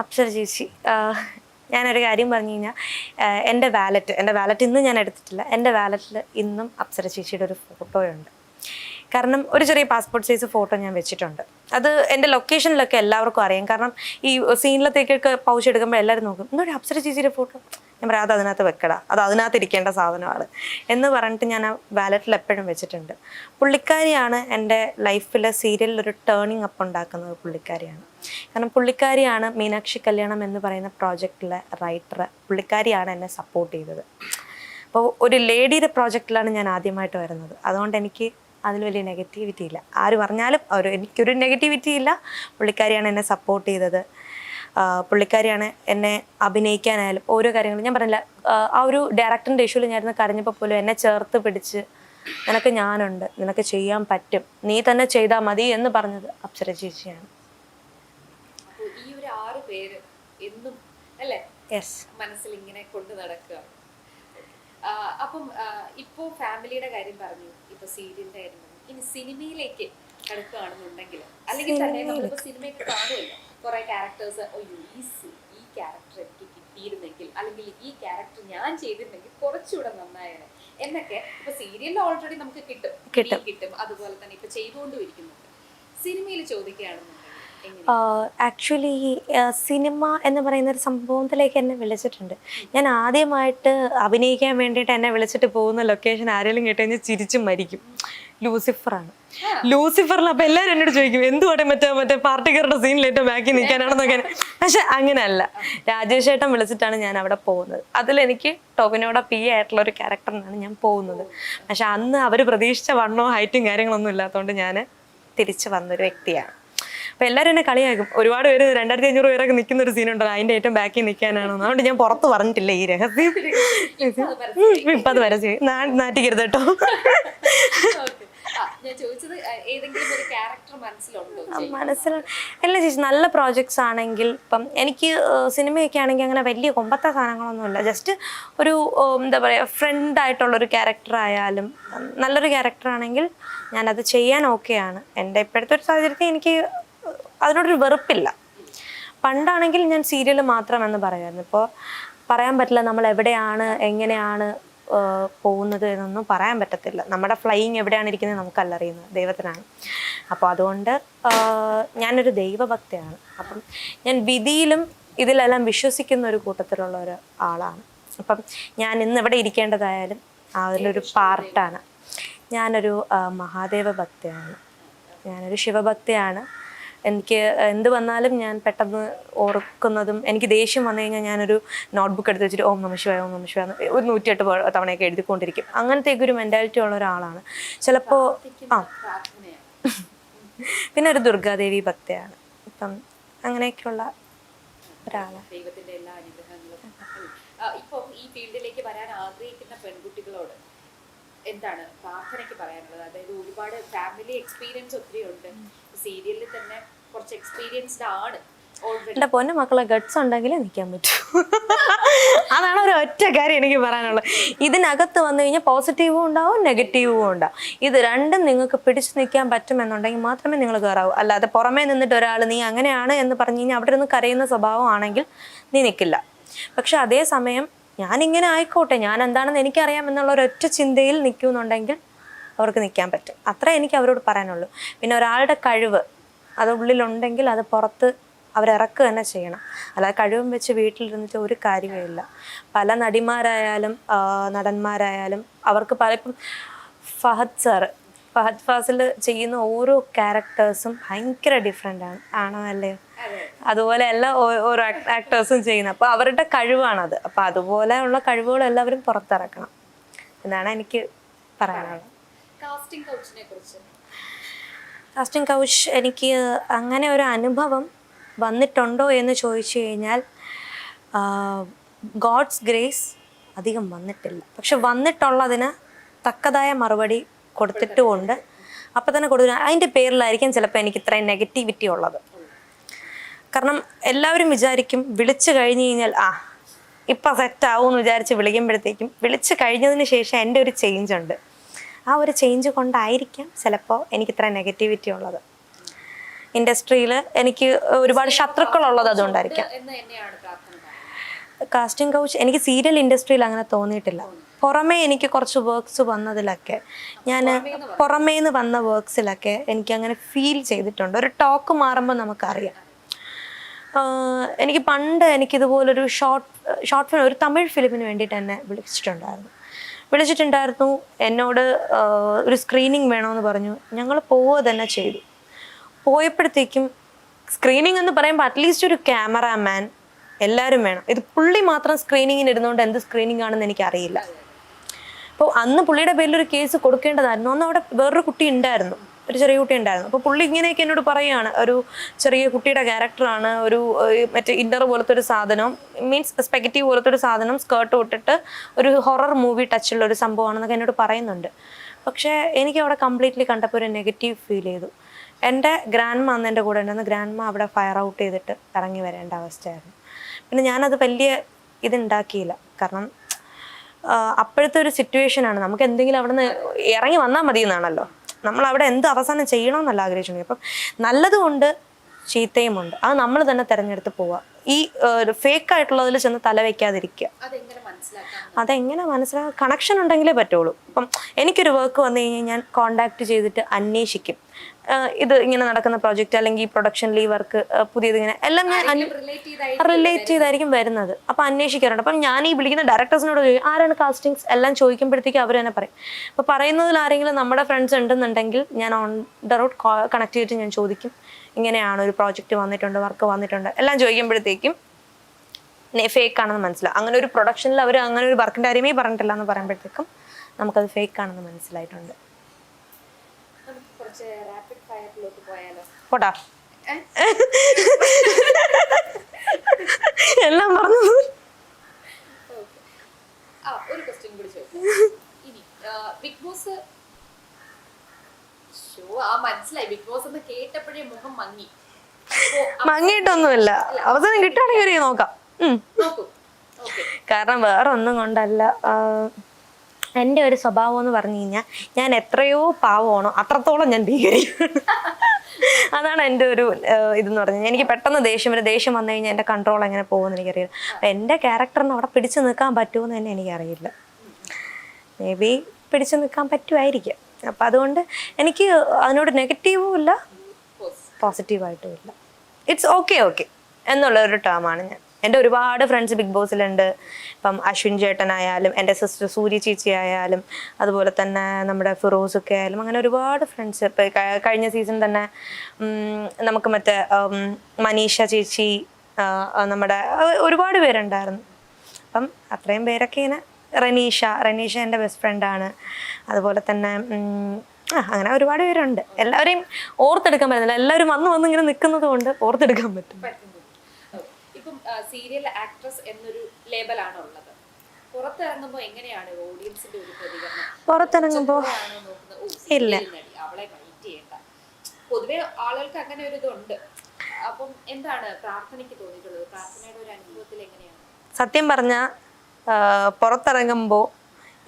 അപ്സര ചേച്ചി, ഞാനൊരു കാര്യം പറഞ്ഞു കഴിഞ്ഞാൽ എൻ്റെ വാലറ്റ് ഇന്നും ഞാൻ എടുത്തിട്ടില്ല. എൻ്റെ വാലറ്റിൽ ഇന്നും അപ്സര ചേച്ചിയുടെ ഒരു ഫോട്ടോയുണ്ട്. കാരണം ഒരു ചെറിയ പാസ്പോർട്ട് സൈസ് ഫോട്ടോ ഞാൻ വെച്ചിട്ടുണ്ട്. അത് എൻ്റെ ലൊക്കേഷനിലൊക്കെ എല്ലാവർക്കും അറിയാം. കാരണം ഈ സീനിലത്തേക്കൊക്കെ പൗച്ച് എടുക്കുമ്പോൾ എല്ലാവരും നോക്കും, എന്തൊരു അപ്സര ചേച്ചിയുടെ ഫോട്ടോ. ഞാൻ പറയാം, അത് അതിനകത്ത് വെക്കടാ, അത് അതിനകത്ത് ഇരിക്കേണ്ട സാധനമാണ് എന്ന് പറഞ്ഞിട്ട് ഞാൻ ആ വാലറ്റിൽ എപ്പോഴും വെച്ചിട്ടുണ്ട്. പുള്ളിക്കാരിയാണ് എൻ്റെ ലൈഫിൽ സീരിയലിലൊരു ടേണിങ് അപ്പ് ഉണ്ടാക്കുന്നത്. പുള്ളിക്കാരിയാണ്. കാരണം പുള്ളിക്കാരിയാണ് മീനാക്ഷി കല്യാണം എന്ന് പറയുന്ന പ്രോജക്റ്റിലെ റൈറ്റർ. പുള്ളിക്കാരിയാണ് എന്നെ സപ്പോർട്ട് ചെയ്തത്. അപ്പോൾ ഒരു ലേഡിയുടെ പ്രോജക്റ്റിലാണ് ഞാൻ ആദ്യമായിട്ട് വരുന്നത്. അതുകൊണ്ട് എനിക്ക് അതിൽ വലിയ നെഗറ്റിവിറ്റി ഇല്ല. ആര് പറഞ്ഞാലും എനിക്കൊരു നെഗറ്റിവിറ്റി ഇല്ല. പുള്ളിക്കാരിയാണ് എന്നെ സപ്പോർട്ട് ചെയ്തത്. പുള്ളിക്കാരിയാണ് എന്നെ അഭിനയിക്കാനായാലും ഓരോ കാര്യങ്ങളും. ഞാൻ പറഞ്ഞില്ല, ആ ഒരു ഡയറക്ടറിൻ്റെ ഇഷ്യൂവിൽ ഞാനിരുന്ന് കരഞ്ഞപ്പോൾ പോലും എന്നെ ചേർത്ത് പിടിച്ച് നിനക്ക് ഞാനുണ്ട്, നിനക്ക് ചെയ്യാൻ പറ്റും, നീ തന്നെ ചെയ്താൽ മതി എന്ന് പറഞ്ഞത് അപ്സര ചേച്ചിയാണ്. ഈ ഒരു 6 പേര് എന്നും അല്ലേ മനസ്സിൽ ഇങ്ങനെ കൊണ്ടു നടക്കുക. അപ്പം ഇപ്പോ ഫാമിലിയുടെ കാര്യം പറഞ്ഞു, ഇപ്പൊ സീരിയലിന്റെ കാര്യം പറഞ്ഞു. ഇനി സിനിമയിലേക്ക് കടക്കുകയാണെന്നുണ്ടെങ്കിൽ അല്ലെങ്കിൽ തന്നെ നമ്മളിപ്പോ സിനിമയൊക്കെ കാണുമല്ലോ, കുറെ ക്യാരക്ടേഴ്സ്, ഈ ക്യാരക്ടർ എനിക്ക് കിട്ടിയിരുന്നെങ്കിൽ അല്ലെങ്കിൽ ഈ ക്യാരക്ടർ ഞാൻ ചെയ്തിരുന്നെങ്കിൽ കുറച്ചുകൂടെ നന്നായാണ് എന്നൊക്കെ. ഇപ്പൊ സീരിയലിൽ ഓൾറെഡി നമുക്ക് കിട്ടും, അതുപോലെ തന്നെ ഇപ്പൊ ചെയ്തുകൊണ്ടിരിക്കുന്നുണ്ട്. സിനിമയിൽ ചോദിക്കുകയാണെന്നുണ്ടെങ്കിൽ ആക്ച്വലി സിനിമ എന്ന് പറയുന്ന ഒരു സംഭവത്തിലേക്ക് എന്നെ വിളിച്ചിട്ടുണ്ട്. ഞാൻ ആദ്യമായിട്ട് അഭിനയിക്കാൻ വേണ്ടിയിട്ട് എന്നെ വിളിച്ചിട്ട് പോകുന്ന ലൊക്കേഷൻ ആരെങ്കിലും കേട്ട് കഴിഞ്ഞാൽ ചിരിച്ചും മരിക്കും. ലൂസിഫറാണ്. ലൂസിഫറിൽ അപ്പം എല്ലാവരും എന്നോട് ചോദിക്കും, എന്തുവാട്ടെ മറ്റേ പാർട്ടിക്കാരുടെ സീനിൽ ഏറ്റവും ബാക്കി നിൽക്കാനാണെന്നൊക്കെ. പക്ഷെ അങ്ങനെയല്ല, രാജേഷ് ഏട്ടൻ വിളിച്ചിട്ടാണ് ഞാൻ അവിടെ പോകുന്നത്. അതിലെനിക്ക് ടോവിനോടെ പി ആയിട്ടുള്ള ഒരു ക്യാരക്ടറിനാണ് ഞാൻ പോകുന്നത്. പക്ഷെ അന്ന് അവർ പ്രതീക്ഷിച്ച വണ്ണോ ഹൈറ്റും കാര്യങ്ങളൊന്നും ഇല്ലാത്തതുകൊണ്ട് ഞാൻ തിരിച്ചു വന്നൊരു വ്യക്തിയാണ്. അപ്പോൾ എല്ലാവരും എന്നെ കളിയാക്കും. ഒരുപാട് പേര് 2500 പേരൊക്കെ നിൽക്കുന്ന ഒരു സീനുണ്ടല്ലോ, അതിൻ്റെ ഏറ്റവും ബാക്കിൽ നിൽക്കാനാണോ. അതുകൊണ്ട് ഞാൻ പുറത്ത് പറഞ്ഞിട്ടില്ല ഈ രഹസ്യം. ഇപ്പം അത് പരസ്യം നാറ്റിക്കരുത് കേട്ടോ. ഞാൻ ചോദിച്ചത് ഏതെങ്കിലും ഒരു ക്യാരക്ടർ മാത്രം മനസ്സിലുണ്ടോ? മനസ്സിൽ അല്ല ചേച്ചി, നല്ല പ്രോജക്ട്സ് ആണെങ്കിൽ ഇപ്പം എനിക്ക് സിനിമയൊക്കെ ആണെങ്കിൽ അങ്ങനെ വലിയ കൊമ്പത്തെ സാധനങ്ങളൊന്നുമില്ല. ജസ്റ്റ് ഒരു എന്താ പറയുക, ഫ്രണ്ടായിട്ടുള്ളൊരു ക്യാരക്ടർ ആയാലും നല്ലൊരു ക്യാരക്ടറാണെങ്കിൽ ഞാനത് ചെയ്യാൻ ഓക്കെയാണ്. എൻ്റെ ഇപ്പോഴത്തെ ഒരു സാഹചര്യത്തിൽ എനിക്ക് അതിനോടൊരു വെറുപ്പില്ല. പണ്ടാണെങ്കിൽ ഞാൻ സീരിയൽ മാത്രമെന്ന് പറയുമായിരുന്നു. ഇപ്പോൾ പറയാൻ പറ്റില്ല നമ്മൾ എവിടെയാണ് എങ്ങനെയാണ് പോകുന്നത് എന്നൊന്നും പറയാൻ പറ്റത്തില്ല. നമ്മുടെ ഫ്ലൈയിങ് എവിടെയാണ് ഇരിക്കുന്നത് നമുക്കല്ല അറിയുന്നത്, ദൈവത്തിനാണ്. അപ്പോൾ അതുകൊണ്ട് ഞാനൊരു ദൈവഭക്തയാണ്. അപ്പം ഞാൻ വിധിയിലും ഇതിലെല്ലാം വിശ്വസിക്കുന്ന ഒരു കൂട്ടത്തിലുള്ള ഒരു ആളാണ്. അപ്പം ഞാൻ ഇന്ന് ഇവിടെ ഇരിക്കേണ്ടതായാലും അതിലൊരു പാർട്ടാണ്. ഞാനൊരു മഹാദേവ ഭക്തയാണ്, ഞാനൊരു ശിവഭക്തയാണ്. എനിക്ക് എന്ത് വന്നാലും ഞാൻ പെട്ടെന്ന് ഓർക്കുന്നതും, എനിക്ക് ദേഷ്യം വന്നു കഴിഞ്ഞാൽ ഞാനൊരു നോട്ട്ബുക്ക് എടുത്ത് വെച്ചിട്ട് ഓം നമഃ ശിവായ ഓം നമഃ ശിവായ ഒരു 108 തവണയൊക്കെ എഴുതിക്കൊണ്ടിരിക്കും. അങ്ങനത്തേക്ക് ഒരു മെൻറ്റാലിറ്റി ഉള്ള ഒരാളാണ് ചിലപ്പോൾ. പിന്നെ ഒരു ദുർഗാദേവി ഭക്തയാണ്. ഇപ്പം അങ്ങനെയൊക്കെയുള്ള ഒരാളാണ്. ദൈവത്തിന്റെ എല്ലാ അനുഗ്രഹങ്ങളും. ഇപ്പം ഈ ഫീൽഡിലേക്ക് വരാൻ ആഗ്രഹിക്കുന്ന പെൺകുട്ടികളോട് എന്താണ് പ്രാർത്ഥനയ്ക്ക് പറയാനുള്ളത്? അതായത് ഒരുപാട് ഫാമിലി എക്സ്പീരിയൻസ് ഒത്തിരി ഉണ്ട്, സീരിയലിൽ തന്നെ കുറച്ച് എക്സ്പീരിയൻസ്ഡ് ആണ് ഓൾറെഡി. എൻ്റെ പൊന്നു മക്കളെ, ഗട്ട്സ് ഉണ്ടെങ്കിലേ നിൽക്കാൻ പറ്റൂ. അതാണ് ഒരു ഒറ്റ കാര്യം എനിക്ക് പറയാനുള്ളത്. ഇതിനകത്ത് വന്നു കഴിഞ്ഞാൽ പോസിറ്റീവും ഉണ്ടാവും നെഗറ്റീവും ഉണ്ടാവും. ഇത് രണ്ടും നിങ്ങൾക്ക് പിടിച്ചു നിൽക്കാൻ പറ്റുമെന്നുണ്ടെങ്കിൽ മാത്രമേ നിങ്ങൾ കയറാവൂ. അല്ലാതെ പുറമേ നിന്നിട്ട് ഒരാൾ നീ അങ്ങനെയാണ് എന്ന് പറഞ്ഞു കഴിഞ്ഞാൽ അവിടെ നിന്ന് കരയുന്ന സ്വഭാവം ആണെങ്കിൽ നീ നിൽക്കില്ല. പക്ഷെ അതേസമയം ഞാനിങ്ങനെ ആയിക്കോട്ടെ, ഞാൻ എന്താണെന്ന് എനിക്കറിയാം എന്നുള്ള ഒരൊറ്റ ചിന്തയിൽ നിൽക്കുന്നുണ്ടെങ്കിൽ അവർക്ക് നിൽക്കാൻ പറ്റും. അത്രേ എനിക്ക് അവരോട് പറയാനുള്ളൂ. പിന്നെ ഒരാളുടെ കഴിവ് അത് ഉള്ളിലുണ്ടെങ്കിൽ അത് പുറത്ത് അവരിറക്കുക തന്നെ ചെയ്യണം. അല്ലാതെ കഴിവും വെച്ച് വീട്ടിലിരുന്നിട്ട് ഒരു കാര്യമില്ല. പല നടിമാരായാലും നടന്മാരായാലും അവർക്ക് ഇപ്പം ഫഹദ് ഫാസിൽ ചെയ്യുന്ന ഓരോ ക്യാരക്ടേഴ്സും ഭയങ്കര ഡിഫറെൻ്റ് ആണല്ലേ? അതുപോലെ എല്ലാ ഓരോ ആക്ടേഴ്സും ചെയ്യുന്നത്. അപ്പോൾ അവരുടെ കഴിവാണത്. അപ്പോൾ അതുപോലെയുള്ള കഴിവുകൾ എല്ലാവരും പുറത്തിറക്കണം എന്നാണ് എനിക്ക് പറയാനുള്ളത്. കാസ്റ്റിംഗ് കൗച്ചിനെ കുറിച്ച്? കാസ്റ്റിംഗ് കൗച്ച് എനിക്ക് അങ്ങനെ ഒരു അനുഭവം വന്നിട്ടുണ്ടോ എന്ന് ചോദിച്ചു കഴിഞ്ഞാൽ ഗോഡ്സ് ഗ്രേസ് അധികം വന്നിട്ടില്ല. പക്ഷെ വന്നിട്ടുള്ളതിന് തക്കതായ മറുപടി കൊടുത്തിട്ടുമുണ്ട്. അപ്പം തന്നെ കൊടുത്തു. അതിൻ്റെ പേരിലായിരിക്കും ചിലപ്പോൾ എനിക്ക് ഇത്രയും നെഗറ്റിവിറ്റി ഉള്ളത്. കാരണം എല്ലാവരും വിചാരിക്കും വിളിച്ചു കഴിഞ്ഞ് കഴിഞ്ഞാൽ ഇപ്പം സെറ്റാവും എന്ന് വിചാരിച്ച് വിളിക്കുമ്പോഴത്തേക്കും വിളിച്ചു കഴിഞ്ഞതിന് ശേഷം എൻ്റെ ഒരു ചേഞ്ച് ഉണ്ട്. ആ ഒരു ചേഞ്ച് കൊണ്ടായിരിക്കാം ചിലപ്പോൾ എനിക്ക് ഇത്ര നെഗറ്റിവിറ്റി ഉള്ളത്. ഇൻഡസ്ട്രിയിൽ എനിക്ക് ഒരുപാട് ശത്രുക്കളുള്ളത് അതുകൊണ്ടായിരിക്കാം. കാസ്റ്റിംഗ് കൗച്ച് എനിക്ക് സീരിയൽ ഇൻഡസ്ട്രിയിൽ അങ്ങനെ തോന്നിയിട്ടില്ല. പുറമേ എനിക്ക് കുറച്ച് വർക്ക്സ് വന്നതിലൊക്കെ ഞാൻ പുറമേന്ന് വന്ന വർക്ക്സിലൊക്കെ എനിക്ക് അങ്ങനെ ഫീൽ ചെയ്തിട്ടുണ്ട്. ഒരു ടോക്ക് മാറുമ്പോൾ നമുക്കറിയാം. എനിക്ക് പണ്ട് എനിക്കിതുപോലൊരു ഷോർട്ട് ഫിലിം, ഒരു തമിഴ് ഫിലിമിന് വേണ്ടിയിട്ട് എന്നെ വിളിച്ചിട്ടുണ്ടായിരുന്നു. എന്നോട് ഒരു സ്ക്രീനിങ് വേണമെന്ന് പറഞ്ഞു. ഞങ്ങൾ പോവുക തന്നെ ചെയ്തു. പോയപ്പോഴത്തേക്കും സ്ക്രീനിങ് എന്ന് പറയുമ്പോൾ അറ്റ്ലീസ്റ്റ് ഒരു ക്യാമറാമാൻ എല്ലാവരും വേണം. ഇത് പുള്ളി മാത്രം സ്ക്രീനിങ്ങിന് ഇരുന്നുകൊണ്ട് എന്ത് സ്ക്രീനിങ് ആണെന്ന് എനിക്കറിയില്ല. അപ്പോൾ അന്ന് പുള്ളിയുടെ പേരിലൊരു കേസ് കൊടുക്കേണ്ടതായിരുന്നു. അന്ന് അവിടെ വേറൊരു കുട്ടി ഉണ്ടായിരുന്നു, ഒരു ചെറിയ കുട്ടി ഉണ്ടായിരുന്നു. അപ്പോൾ പുള്ളി ഇങ്ങനെയൊക്കെ എന്നോട് പറയുകയാണ്, ഒരു ചെറിയ കുട്ടിയുടെ ക്യാരക്ടറാണ്, ഒരു മറ്റേ ഇന്നർ പോലത്തെ ഒരു സാധനം, മീൻസ് സ്പെഗറ്റി പോലത്തെ ഒരു സാധനം സ്കേർട്ട് വിട്ടിട്ട് ഒരു ഹൊറർ മൂവി ടച്ചുള്ള ഒരു സംഭവമാണെന്നൊക്കെ എന്നോട് പറയുന്നുണ്ട്. പക്ഷേ എനിക്ക് അവിടെ കംപ്ലീറ്റ്ലി കണ്ടപ്പോൾ ഒരു നെഗറ്റീവ് ഫീൽ ചെയ്തു. എൻ്റെ ഗ്രാൻഡ്മ അന്ന് എൻ്റെ കൂടെ ഉണ്ടായിരുന്നു. ഗ്രാൻഡ്മ അവിടെ ഫയർ ഔട്ട് ചെയ്തിട്ട് ഇറങ്ങി വരേണ്ട അവസ്ഥയായിരുന്നു. പിന്നെ ഞാനത് വലിയ ഇതുണ്ടാക്കിയില്ല. കാരണം അപ്പോഴത്തെ ഒരു സിറ്റുവേഷനാണ്. നമുക്ക് എന്തെങ്കിലും അവിടെ നിന്ന് ഇറങ്ങി വന്നാൽ മതി എന്നാണല്ലോ. നമ്മളവിടെ എന്ത് അവസാനം ചെയ്യണമെന്നല്ല ആഗ്രഹിച്ചിട്ടുണ്ട്. അപ്പം നല്ലതുകൊണ്ട് ചീത്തയുമുണ്ട്. അത് നമ്മൾ തന്നെ തിരഞ്ഞെടുത്ത് പോവുക. ഈ ഫേക്കായിട്ടുള്ളതിൽ ചെന്ന് തല വയ്ക്കാതിരിക്കുക. അതെങ്ങനെ മനസ്സിലാക്കാൻ കണക്ഷൻ ഉണ്ടെങ്കിലേ പറ്റുള്ളൂ. ഇപ്പം എനിക്കൊരു വർക്ക് വന്നു കഴിഞ്ഞാൽ ഞാൻ കോണ്ടാക്ട് ചെയ്തിട്ട് അന്വേഷിക്കും. ഇത് ഇങ്ങനെ നടക്കുന്ന പ്രോജക്റ്റ് അല്ലെങ്കിൽ ഈ പ്രൊഡക്ഷനിൽ ഈ വർക്ക് പുതിയത് ഇങ്ങനെ എല്ലാം ഞാൻ റിലേറ്റ് ചെയ്തായിരിക്കും വരുന്നത്. അപ്പം അന്വേഷിക്കാറുണ്ട്. അപ്പം ഞാൻ ഈ വിളിക്കുന്ന ഡയറക്ടേഴ്സിനോട് ആരാണ് കാസ്റ്റിങ്സ് എല്ലാം ചോദിക്കുമ്പോഴത്തേക്കും അവർ തന്നെ പറയും. അപ്പോൾ പറയുന്നതിൽ ആരെങ്കിലും നമ്മുടെ ഫ്രണ്ട്സ് ഉണ്ടെന്നുണ്ടെങ്കിൽ ഞാൻ ഓൺ ദ റോഡ് കണക്ട് ചെയ്തിട്ട് ഞാൻ ചോദിക്കും, ഇങ്ങനെയാണ് ഒരു പ്രോജക്റ്റ് വന്നിട്ടുണ്ട്, വർക്ക് വന്നിട്ടുണ്ട് എല്ലാം ചോദിക്കുമ്പോഴത്തേക്കും ഫേക്ക് ആണെന്ന് മനസ്സിലാവും. അങ്ങനെ ഒരു പ്രൊഡക്ഷനിൽ അവർ അങ്ങനെ ഒരു വർക്കിൻ്റെ കാര്യമേ പറഞ്ഞിട്ടില്ല എന്ന് പറയുമ്പോഴത്തേക്കും നമുക്കത് ഫേക്ക് ആണെന്ന് മനസ്സിലായിട്ടുണ്ട്. പോട്ടാ എല്ലാം പറഞ്ഞു. ഒരു ക്വസ്റ്റ്യൻ കൂടി ചോദിക്കാം. ഇനി ബിഗ് ബോസ് ആ മനസ്സിലായി ബിഗ് ബോസ് എന്ന് കേട്ടപ്പോഴേ മുഖം മങ്ങി. മങ്ങിയിട്ടൊന്നുമില്ല, അവസരം കിട്ടുകയാണെങ്കിൽ ഒരു നോക്കാം. നോക്കൂ. ഓക്കെ. കാരണം വേറെ ഒന്നും കൊണ്ടല്ല, എൻ്റെ ഒരു സ്വഭാവം എന്ന് പറഞ്ഞു കഴിഞ്ഞാൽ ഞാൻ എത്രയോ പാവമാണോ അത്രത്തോളം ഞാൻ ഭീകരിക്കും. അതാണ് എൻ്റെ ഒരു ഇതെന്ന് പറഞ്ഞാൽ എനിക്ക് പെട്ടെന്ന് ദേഷ്യം വന്നു കഴിഞ്ഞാൽ എൻ്റെ കൺട്രോൾ എങ്ങനെ പോകുമെന്ന് എനിക്കറിയില്ല. അപ്പം എൻ്റെ ക്യാരക്ടറിന് അവിടെ പിടിച്ചു നിൽക്കാൻ പറ്റുമെന്ന് തന്നെ എനിക്കറിയില്ല. മേ ബി പിടിച്ചു നിൽക്കാൻ പറ്റുമായിരിക്കും. അപ്പം അതുകൊണ്ട് എനിക്ക് അതിനോട് നെഗറ്റീവും ഇല്ല പോസിറ്റീവായിട്ടും ഇല്ല. ഇറ്റ്സ് ഓക്കെ എന്നുള്ള ഒരു ടേമാണ് ഞാൻ. എൻ്റെ ഒരുപാട് ഫ്രണ്ട്സ് ബിഗ് ബോസിലുണ്ട്. ഇപ്പം അശ്വിൻ ചേട്ടനായാലും എൻ്റെ സിസ്റ്റർ സൂര്യ ചേച്ചി ആയാലും അതുപോലെ തന്നെ നമ്മുടെ ഫിറോസൊക്കെ ആയാലും അങ്ങനെ ഒരുപാട് ഫ്രണ്ട്സ്. ഇപ്പം കഴിഞ്ഞ സീസൺ തന്നെ നമുക്ക് മറ്റേ മനീഷ ചേച്ചി, നമ്മുടെ ഒരുപാട് പേരുണ്ടായിരുന്നു. അപ്പം അത്രയും പേരൊക്കെ ഇങ്ങനെ റനീഷ എൻ്റെ ബെസ്റ്റ് ഫ്രണ്ടാണ്. അതുപോലെ തന്നെ അങ്ങനെ ഒരുപാട് പേരുണ്ട്. എല്ലാവരെയും ഓർത്തെടുക്കാൻ പറ്റുന്നില്ല, എല്ലാവരും വന്ന് ഇങ്ങനെ നിൽക്കുന്നത് കൊണ്ട് ഓർത്തെടുക്കാൻ പറ്റും. ഇപ്പം സീരിയൽ ആക്ട്രസ് എന്നൊരു ലേബലാണ് ഉള്ളത്. പുറത്തിറങ്ങുമ്പോൾ എങ്ങനെയാണ് ഓഡിയൻസിന്റെ ഒരു പ്രതികരണം? പുറത്തിറങ്ങുമ്പോൾ ഇല്ല, അവളെ വെയിറ്റ് ചെയ്യണ്ട, പൊതുവെ ആളുകൾക്ക് അങ്ങനെ ഒരു ഇതുണ്ട്. അപ്പം എന്താണ് പ്രാർത്ഥനയ്ക്ക് തോന്നിയിട്ടുള്ളത്? പ്രാർത്ഥനയുടെ ഒരു അനുഭവത്തിൽ എങ്ങനെയാണ്? സത്യം പറഞ്ഞാൽ പുറത്തിറങ്ങുമ്പോൾ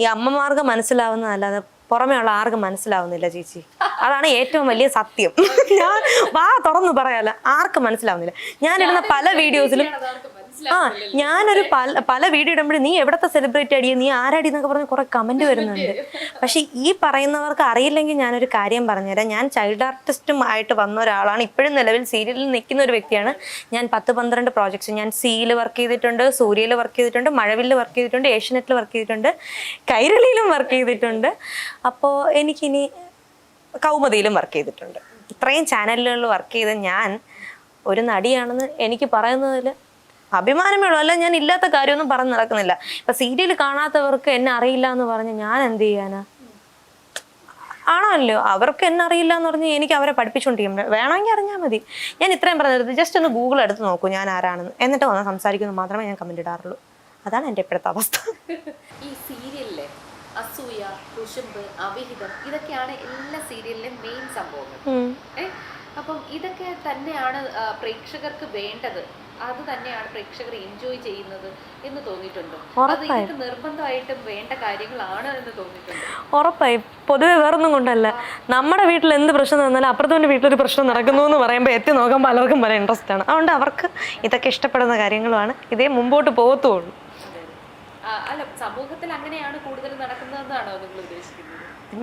ഈ അമ്മമാർക്ക് മനസ്സിലാവുന്നതല്ലാതെ പുറമേ ഉള്ള ആർക്കും മനസ്സിലാവുന്നില്ല ചേച്ചി. അതാണ് ഏറ്റവും വലിയ സത്യം. ഞാൻ തുറന്നു പറയാല്ല, ആർക്കും മനസ്സിലാവുന്നില്ല. ഞാനിടുന്ന പല വീഡിയോസിലും ഞാനൊരു പല വീഡിയോ ഇടുമ്പോഴും നീ എവിടത്തെ സെലിബ്രിറ്റി അടിയ, നീ ആരടി എന്നൊക്കെ പറഞ്ഞ് കുറെ കമന്റ് വരുന്നുണ്ട്. പക്ഷെ ഈ പറയുന്നവർക്ക് അറിയില്ലെങ്കിൽ ഞാനൊരു കാര്യം പറഞ്ഞുതരാം. ഞാൻ ചൈൽഡ് ആർട്ടിസ്റ്റും ആയിട്ട് വന്ന ഒരാളാണ്. ഇപ്പോഴും നിലവിൽ സീരിയലിൽ നിൽക്കുന്ന ഒരു വ്യക്തിയാണ് ഞാൻ. 10-12 പ്രോജക്ട്സ് ഞാൻ സീയിൽ വർക്ക് ചെയ്തിട്ടുണ്ട്, സൂര്യയിൽ വർക്ക് ചെയ്തിട്ടുണ്ട്, മഴവില്ലിൽ വർക്ക് ചെയ്തിട്ടുണ്ട്, ഏഷ്യനെറ്റിൽ വർക്ക് ചെയ്തിട്ടുണ്ട്, കൈരളിയിലും വർക്ക് ചെയ്തിട്ടുണ്ട്. അപ്പോൾ എനിക്കിനി കൗമുദിയിലും വർക്ക് ചെയ്തിട്ടുണ്ട്. ഇത്രയും ചാനലുകളിൽ വർക്ക് ചെയ്ത ഞാൻ ഒരു നടിയാണെന്ന് എനിക്ക് പറയുന്നതിൽ അഭിമാനമേ ഉള്ളൂ. അല്ല, ഞാൻ ഇല്ലാത്ത കാര്യമൊന്നും പറഞ്ഞ് നടക്കുന്നില്ല. ഇപ്പൊ സീരിയൽ കാണാത്തവർക്ക് എന്നെ അറിയില്ല എന്ന് പറഞ്ഞ് ഞാൻ എന്ത് ചെയ്യാനാ? ആണല്ലോ, അവർക്ക് എന്നെ അറിയില്ല എന്ന് പറഞ്ഞ് എനിക്ക് അവരെ പഠിപ്പിച്ചുകൊണ്ടിരിക്കും. വേണമെങ്കിൽ അറിഞ്ഞാൽ മതി. ഞാൻ ഇത്രയും പറഞ്ഞത് ജസ്റ്റ് ഒന്ന് ഗൂഗിൾ എടുത്ത് നോക്കൂ ഞാൻ ആരാണെന്ന്, എന്നിട്ട് വന്ന് സംസാരിക്കുന്നത് മാത്രമേ ഞാൻ കമന്റ് ഇടാറുള്ളൂ. അതാണ് എൻ്റെ ഇപ്പോഴത്തെ അവസ്ഥ. ഈ സീരിയലിലെ അസൂയ, കുശുമ്പ്, അവിഹിതം ഇതൊക്കെയാണ് എല്ലാ സീരിയലിലെയും മെയിൻ സംഭവങ്ങൾ. അപ്പം ഇതൊക്കെ തന്നെയാണ് പ്രേക്ഷകർക്ക് വേണ്ടത്, അത് തന്നെയാണ് പ്രേക്ഷകർ എൻജോയ് ചെയ്യുന്നത് എന്ന് തോന്നിയിട്ടുണ്ടോ? അത് ഇതൊക്കെ നിർബന്ധമായിട്ടും വേണ്ട കാര്യങ്ങളാണ് എന്ന് തോന്നിയിട്ടുണ്ടോ? ഉറപ്പായി. പൊതുവെ വേറൊന്നും കൊണ്ടല്ല, നമ്മുടെ വീട്ടിൽ എന്ത് പ്രശ്നം വന്നാലും അപ്പുറത്തെ വീട്ടിലൊരു പ്രശ്നം നടക്കുന്നു എന്ന് പറയുമ്പോൾ എത്തി നോക്കാൻ പലർക്കും പല ഇൻട്രസ്റ്റ് ആണ്. അതുകൊണ്ട് അവർക്ക് ഇതൊക്കെ ഇഷ്ടപ്പെടുന്ന കാര്യങ്ങളുമാണ്. ഇതേ മുമ്പോട്ട് പോകത്തുള്ളൂ. അല്ല, സമൂഹത്തിൽ അങ്ങനെയാണ് കൂടുതൽ നടക്കുന്നതെന്നാണോ നിങ്ങൾ ഉദ്ദേശിക്കുന്നത്?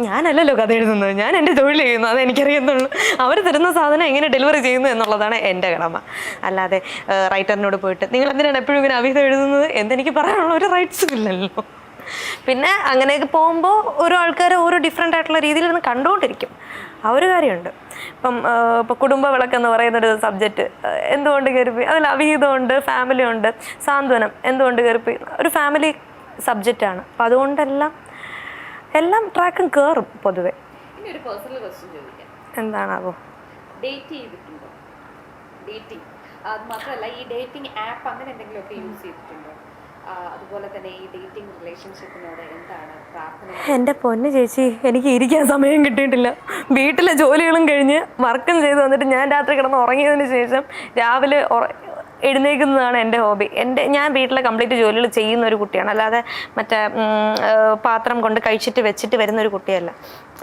ഞാനല്ലല്ലോ കഥ എഴുതുന്നത്, ഞാൻ എൻ്റെ തൊഴിൽ ചെയ്യുന്നു, അത് എനിക്കറിയുന്നുള്ളൂ. അവർ തരുന്ന സാധനം എങ്ങനെ ഡെലിവറി ചെയ്യുന്നു എന്നുള്ളതാണ് എൻ്റെ കടമ. അല്ലാതെ റൈറ്ററിനോട് പോയിട്ട് നിങ്ങൾ എന്തിനാണ് എപ്പോഴും ഇങ്ങനെ അവിഹിതം എഴുതുന്നത് എന്തെനിക്ക് പറയാനുള്ള ഒരു റൈറ്റ്സും ഇല്ലല്ലോ. പിന്നെ അങ്ങനെയൊക്കെ പോകുമ്പോൾ ഓരോ ആൾക്കാർ ഓരോ ഡിഫറെൻ്റ് ആയിട്ടുള്ള രീതിയിൽ നിന്ന് കണ്ടുകൊണ്ടിരിക്കും. ആ ഒരു കാര്യമുണ്ട്. ഇപ്പം കുടുംബ വിളക്കെന്ന് പറയുന്നൊരു സബ്ജക്റ്റ് എന്തുകൊണ്ട് കയറിപ്പോയി, അതിൽ അവിഹിതമുണ്ട്, ഫാമിലി ഉണ്ട്, സാന്ത്വനം എന്തുകൊണ്ട് കയറിപ്പോയി, ഒരു ഫാമിലി സബ്ജക്റ്റാണ്. അപ്പം അതുകൊണ്ടെല്ലാം ട്രാക്കും കയറും പൊതുവെ. ഇനി ഒരു പേഴ്സണൽ ക്വസ്റ്റ്യൻ ചോദിക്കാം. എന്താണാവോ? ഡേറ്റ് ചെയ്തിട്ടുണ്ടോ? ഡേറ്റിംഗ് അത് മാത്രമല്ല, ഈ ഡേറ്റിംഗ് ആപ്പ് അങ്ങനെ എന്തെങ്കിലുമൊക്കെ യൂസ് ചെയ്തിട്ടുണ്ടോ? അതുപോലെ തന്നെ ഈ ഡേറ്റിംഗ് റിലേഷൻഷിപ്പിനോട് എന്താണ് പ്രാർത്ഥന? എൻ്റെ പൊന്ന് ചേച്ചി, എനിക്ക് ഇരിക്കാൻ സമയം കിട്ടിയിട്ടില്ല. വീട്ടിലെ ജോലികളും കഴിഞ്ഞ് വർക്കും ചെയ്ത് വന്നിട്ട് ഞാൻ രാത്രി കിടന്ന് ഉറങ്ങിയതിന് ശേഷം രാവിലെ എഴുന്നേൽക്കുന്നതാണ് എൻ്റെ ഹോബി. ഞാൻ വീട്ടിലെ കംപ്ലീറ്റ് ജോലികൾ ചെയ്യുന്ന ഒരു കുട്ടിയാണ്, അല്ലാതെ മറ്റേ പാത്രം കൊണ്ട് കഴിച്ചിട്ട് വെച്ചിട്ട് വരുന്ന ഒരു കുട്ടിയല്ല.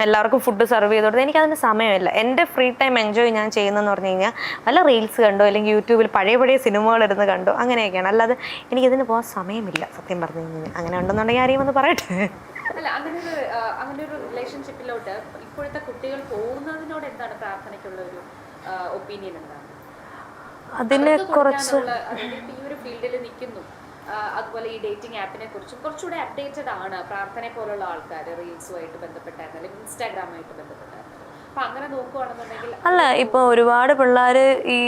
എല്ലാവർക്കും ഫുഡ് സെർവ് ചെയ്ത് കൊടുത്ത് എനിക്കതിന് സമയമില്ല. എൻ്റെ ഫ്രീ ടൈം എൻജോയ് ഞാൻ ചെയ്യുന്നതെന്ന് പറഞ്ഞു കഴിഞ്ഞാൽ വല്ല റീൽസ് കണ്ടോ അല്ലെങ്കിൽ യൂട്യൂബിൽ പഴയ സിനിമകളിരുന്ന് കണ്ടോ അങ്ങനെയൊക്കെയാണ്. അല്ലാതെ എനിക്കിതിന് പോകാൻ സമയമില്ല സത്യം പറഞ്ഞു കഴിഞ്ഞാൽ. അങ്ങനെ ഉണ്ടെന്നുണ്ടെങ്കിൽ ആരെയും ഒന്ന് പറയട്ടെ. അല്ല, അങ്ങനെ ഒരു റിലേഷൻഷിപ്പിലോട്ട് ഇപ്പോഴത്തെ കുട്ടികൾ പോകുന്നതിനോട് എന്താണ് പ്രാർത്ഥനയ്ക്കുള്ള ഒരു ഒപ്പീനിയൻ? എന്താണ് അതിനെ കുറിച്ച്? ഈ ഒരു ഫീൽഡിൽ നിൽക്കുന്നു, അതുപോലെ ഈ ഡേറ്റിംഗ് ആപ്പിനെ കുറിച്ചും കുറച്ചുകൂടെ അപ്ഡേറ്റഡ് ആണ് പ്രാർത്ഥനയെ പോലുള്ള ആൾക്കാർ. റീൽസുമായിട്ട് ബന്ധപ്പെട്ടായിരുന്നു, അല്ലെങ്കിൽ ഇൻസ്റ്റാഗ്രാമായിട്ട് ബന്ധപ്പെട്ടായിരുന്നു. അപ്പൊ അങ്ങനെ നോക്കുവാണെന്നുണ്ടെങ്കിൽ അല്ല, ഇപ്പോൾ ഒരുപാട് പിള്ളേർ ഈ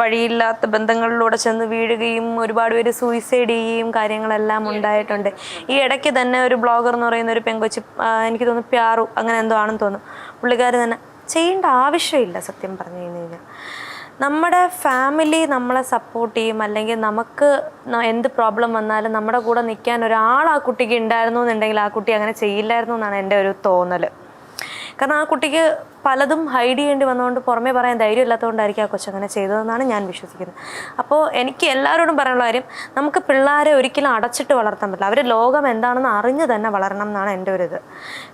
വഴിയില്ലാത്ത ബന്ധങ്ങളിലൂടെ ചെന്ന് വീഴുകയും ഒരുപാട് പേര് സൂയിസൈഡ് ചെയ്യുകയും കാര്യങ്ങളെല്ലാം ഉണ്ടായിട്ടുണ്ട്. ഈ ഇടയ്ക്ക് തന്നെ ഒരു ബ്ലോഗർ എന്ന് പറയുന്ന ഒരു പെങ്കൊച്ച്, എനിക്ക് തോന്നുന്നു പ്യാറു അങ്ങനെ എന്തോ ആണെന്ന് തോന്നുന്നു, പുള്ളിക്കാർ തന്നെ ചെയ്യേണ്ട ആവശ്യമില്ല സത്യം പറഞ്ഞു കഴിഞ്ഞാൽ. നമ്മുടെ ഫാമിലി നമ്മളെ സപ്പോർട്ട് ചെയ്യും, അല്ലെങ്കിൽ നമുക്ക് എന്ത് പ്രോബ്ലം വന്നാലും നമ്മുടെ കൂടെ നിൽക്കാൻ ഒരാൾ ആ കുട്ടിക്ക് ഉണ്ടായിരുന്നു എന്നുണ്ടെങ്കിൽ ആ കുട്ടി അങ്ങനെ ചെയ്യില്ലായിരുന്നു എന്നാണ് എൻ്റെ ഒരു തോന്നൽ. കാരണം ആ കുട്ടിക്ക് പലതും ഹൈഡ് ചെയ്യേണ്ടി വന്നതുകൊണ്ട് പുറമേ പറയാൻ ധൈര്യം ഇല്ലാത്തതുകൊണ്ടായിരിക്കും ആ കൊച്ചങ്ങനെ ചെയ്തതെന്നാണ് ഞാൻ വിശ്വസിക്കുന്നത്. അപ്പോൾ എനിക്ക് എല്ലാവരോടും പറയാനുള്ള കാര്യം, നമുക്ക് പിള്ളേരെ ഒരിക്കലും അടച്ചിട്ട് വളർത്താൻ പറ്റില്ല. അവർ ലോകം എന്താണെന്ന് അറിഞ്ഞ് തന്നെ വളരണം എന്നാണ് എൻ്റെ ഒരു ഇത്.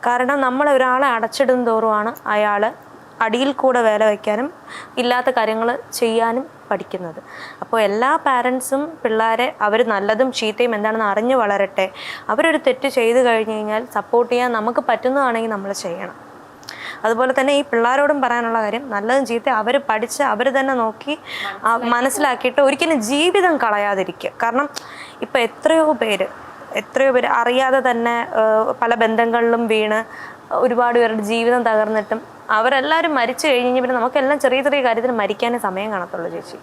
കാരണം നമ്മൾ ഒരാളെ അടച്ചിടും തോറുമാണ് അയാൾ അടിയിൽ കൂടെ വേല വയ്ക്കാനും ഇല്ലാത്ത കാര്യങ്ങൾ ചെയ്യാനും പഠിക്കുന്നത്. അപ്പോൾ എല്ലാ പാരൻസും പിള്ളേരെ അവർ നല്ലതും ചീത്തയും എന്താണെന്ന് അറിഞ്ഞ് വളരട്ടെ. അവരൊരു തെറ്റ് ചെയ്ത് കഴിഞ്ഞ് കഴിഞ്ഞാൽ സപ്പോർട്ട് ചെയ്യാൻ നമുക്ക് പറ്റുന്നതാണെങ്കിൽ നമ്മൾ ചെയ്യണം. അതുപോലെ തന്നെ ഈ പിള്ളേരോടും പറയാനുള്ള കാര്യം, നല്ലതും ചീത്തയും അവർ പഠിച്ച് അവർ തന്നെ നോക്കി മനസ്സിലാക്കിയിട്ട് ഒരിക്കലും ജീവിതം കളയാതിരിക്കുക. കാരണം ഇപ്പം എത്രയോ പേര് അറിയാതെ തന്നെ പല ബന്ധങ്ങളിലും വീണ് ഒരുപാട് പേരുടെ ജീവിതം തകർന്നിട്ടും അവരെല്ലാവരും മരിച്ചു കഴിഞ്ഞ് പിന്നെ നമുക്കെല്ലാം ചെറിയ ചെറിയ കാര്യത്തിന് മരിക്കാനേ സമയം കാണത്തുള്ളൂ ചേച്ചി.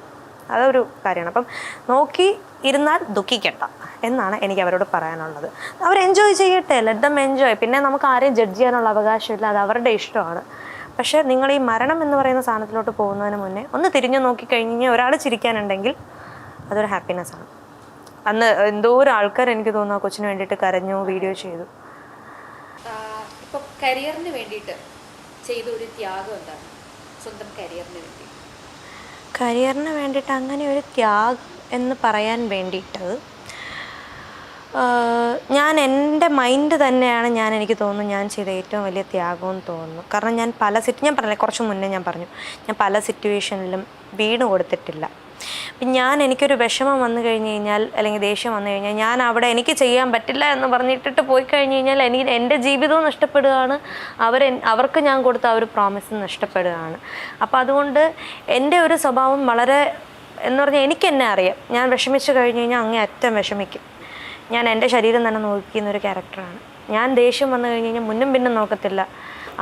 അതൊരു കാര്യമാണ്. അപ്പം നോക്കി ഇരുന്നാൽ ദുഃഖിക്കണ്ട എന്നാണ് എനിക്ക് അവരോട് പറയാനുള്ളത്. അവർ എൻജോയ് ചെയ്യട്ടെ, ലെറ്റ് ദം എൻജോയ്. പിന്നെ നമുക്ക് ആരെയും ജഡ്ജ് ചെയ്യാനുള്ള അവകാശമില്ല, അത് അവരുടെ ഇഷ്ടമാണ്. പക്ഷേ നിങ്ങൾ ഈ മരണം എന്ന് പറയുന്ന സാധനത്തിലോട്ട് പോകുന്നതിന് മുന്നേ ഒന്ന് തിരിഞ്ഞു നോക്കിക്കഴിഞ്ഞ് കഴിഞ്ഞാൽ ഒരാൾ ചിരിക്കാനുണ്ടെങ്കിൽ അതൊരു ഹാപ്പിനെസ്സാണ്. അന്ന് എന്തോരം ആൾക്കാർ എനിക്ക് തോന്നുന്നു ആ കൊച്ചിന് വേണ്ടിയിട്ട് കരഞ്ഞു, വീഡിയോ ചെയ്തു. ഇപ്പം കരിയറിന് വേണ്ടിയിട്ട് ചെയ്ത ഒരു ത്യാഗം എന്താണ്? സ്വന്തം കരിയറിന് വേണ്ടി കരിയറിന് വേണ്ടിയിട്ട് അങ്ങനെ ഒരു ത്യാഗം എന്ന് പറയാൻ വേണ്ടിയിട്ട് ഞാൻ എൻ്റെ മൈൻഡ് തന്നെയാണ് എനിക്ക് തോന്നുന്നു ഞാൻ ചെയ്ത ഏറ്റവും വലിയ ത്യാഗമെന്ന് തോന്നുന്നു. കാരണം ഞാൻ ഞാൻ പറഞ്ഞില്ല, കുറച്ച് മുന്നേ ഞാൻ പറഞ്ഞു, ഞാൻ പല സിറ്റുവേഷനിലും വീണ് കൊടുത്തിട്ടില്ല. അപ്പം എനിക്കൊരു വിഷമം വന്നു കഴിഞ്ഞ് കഴിഞ്ഞാൽ അല്ലെങ്കിൽ ദേഷ്യം വന്നു കഴിഞ്ഞാൽ ഞാൻ അവിടെ എനിക്ക് ചെയ്യാൻ പറ്റില്ല എന്ന് പറഞ്ഞിട്ടിട്ട് പോയി കഴിഞ്ഞ് കഴിഞ്ഞാൽ എൻ്റെ ജീവിതവും നഷ്ടപ്പെടുകയാണ്, അവർക്ക് ഞാൻ കൊടുത്ത ആ ഒരു പ്രോമിസ് നഷ്ടപ്പെടുകയാണ്. അപ്പോൾ അതുകൊണ്ട് എൻ്റെ ഒരു സ്വഭാവം വളരെ എന്ന് പറഞ്ഞാൽ എനിക്കെന്നെ അറിയാം, ഞാൻ വിഷമിച്ച് കഴിഞ്ഞ് കഴിഞ്ഞാൽ അങ്ങേ അറ്റം വിഷമിക്കും. ഞാൻ എൻ്റെ ശരീരം തന്നെ നോക്കുന്നൊരു ക്യാരക്ടറാണ്. ഞാൻ ദേഷ്യം വന്നു കഴിഞ്ഞ് കഴിഞ്ഞാൽ മുന്നും പിന്നും നോക്കത്തില്ല,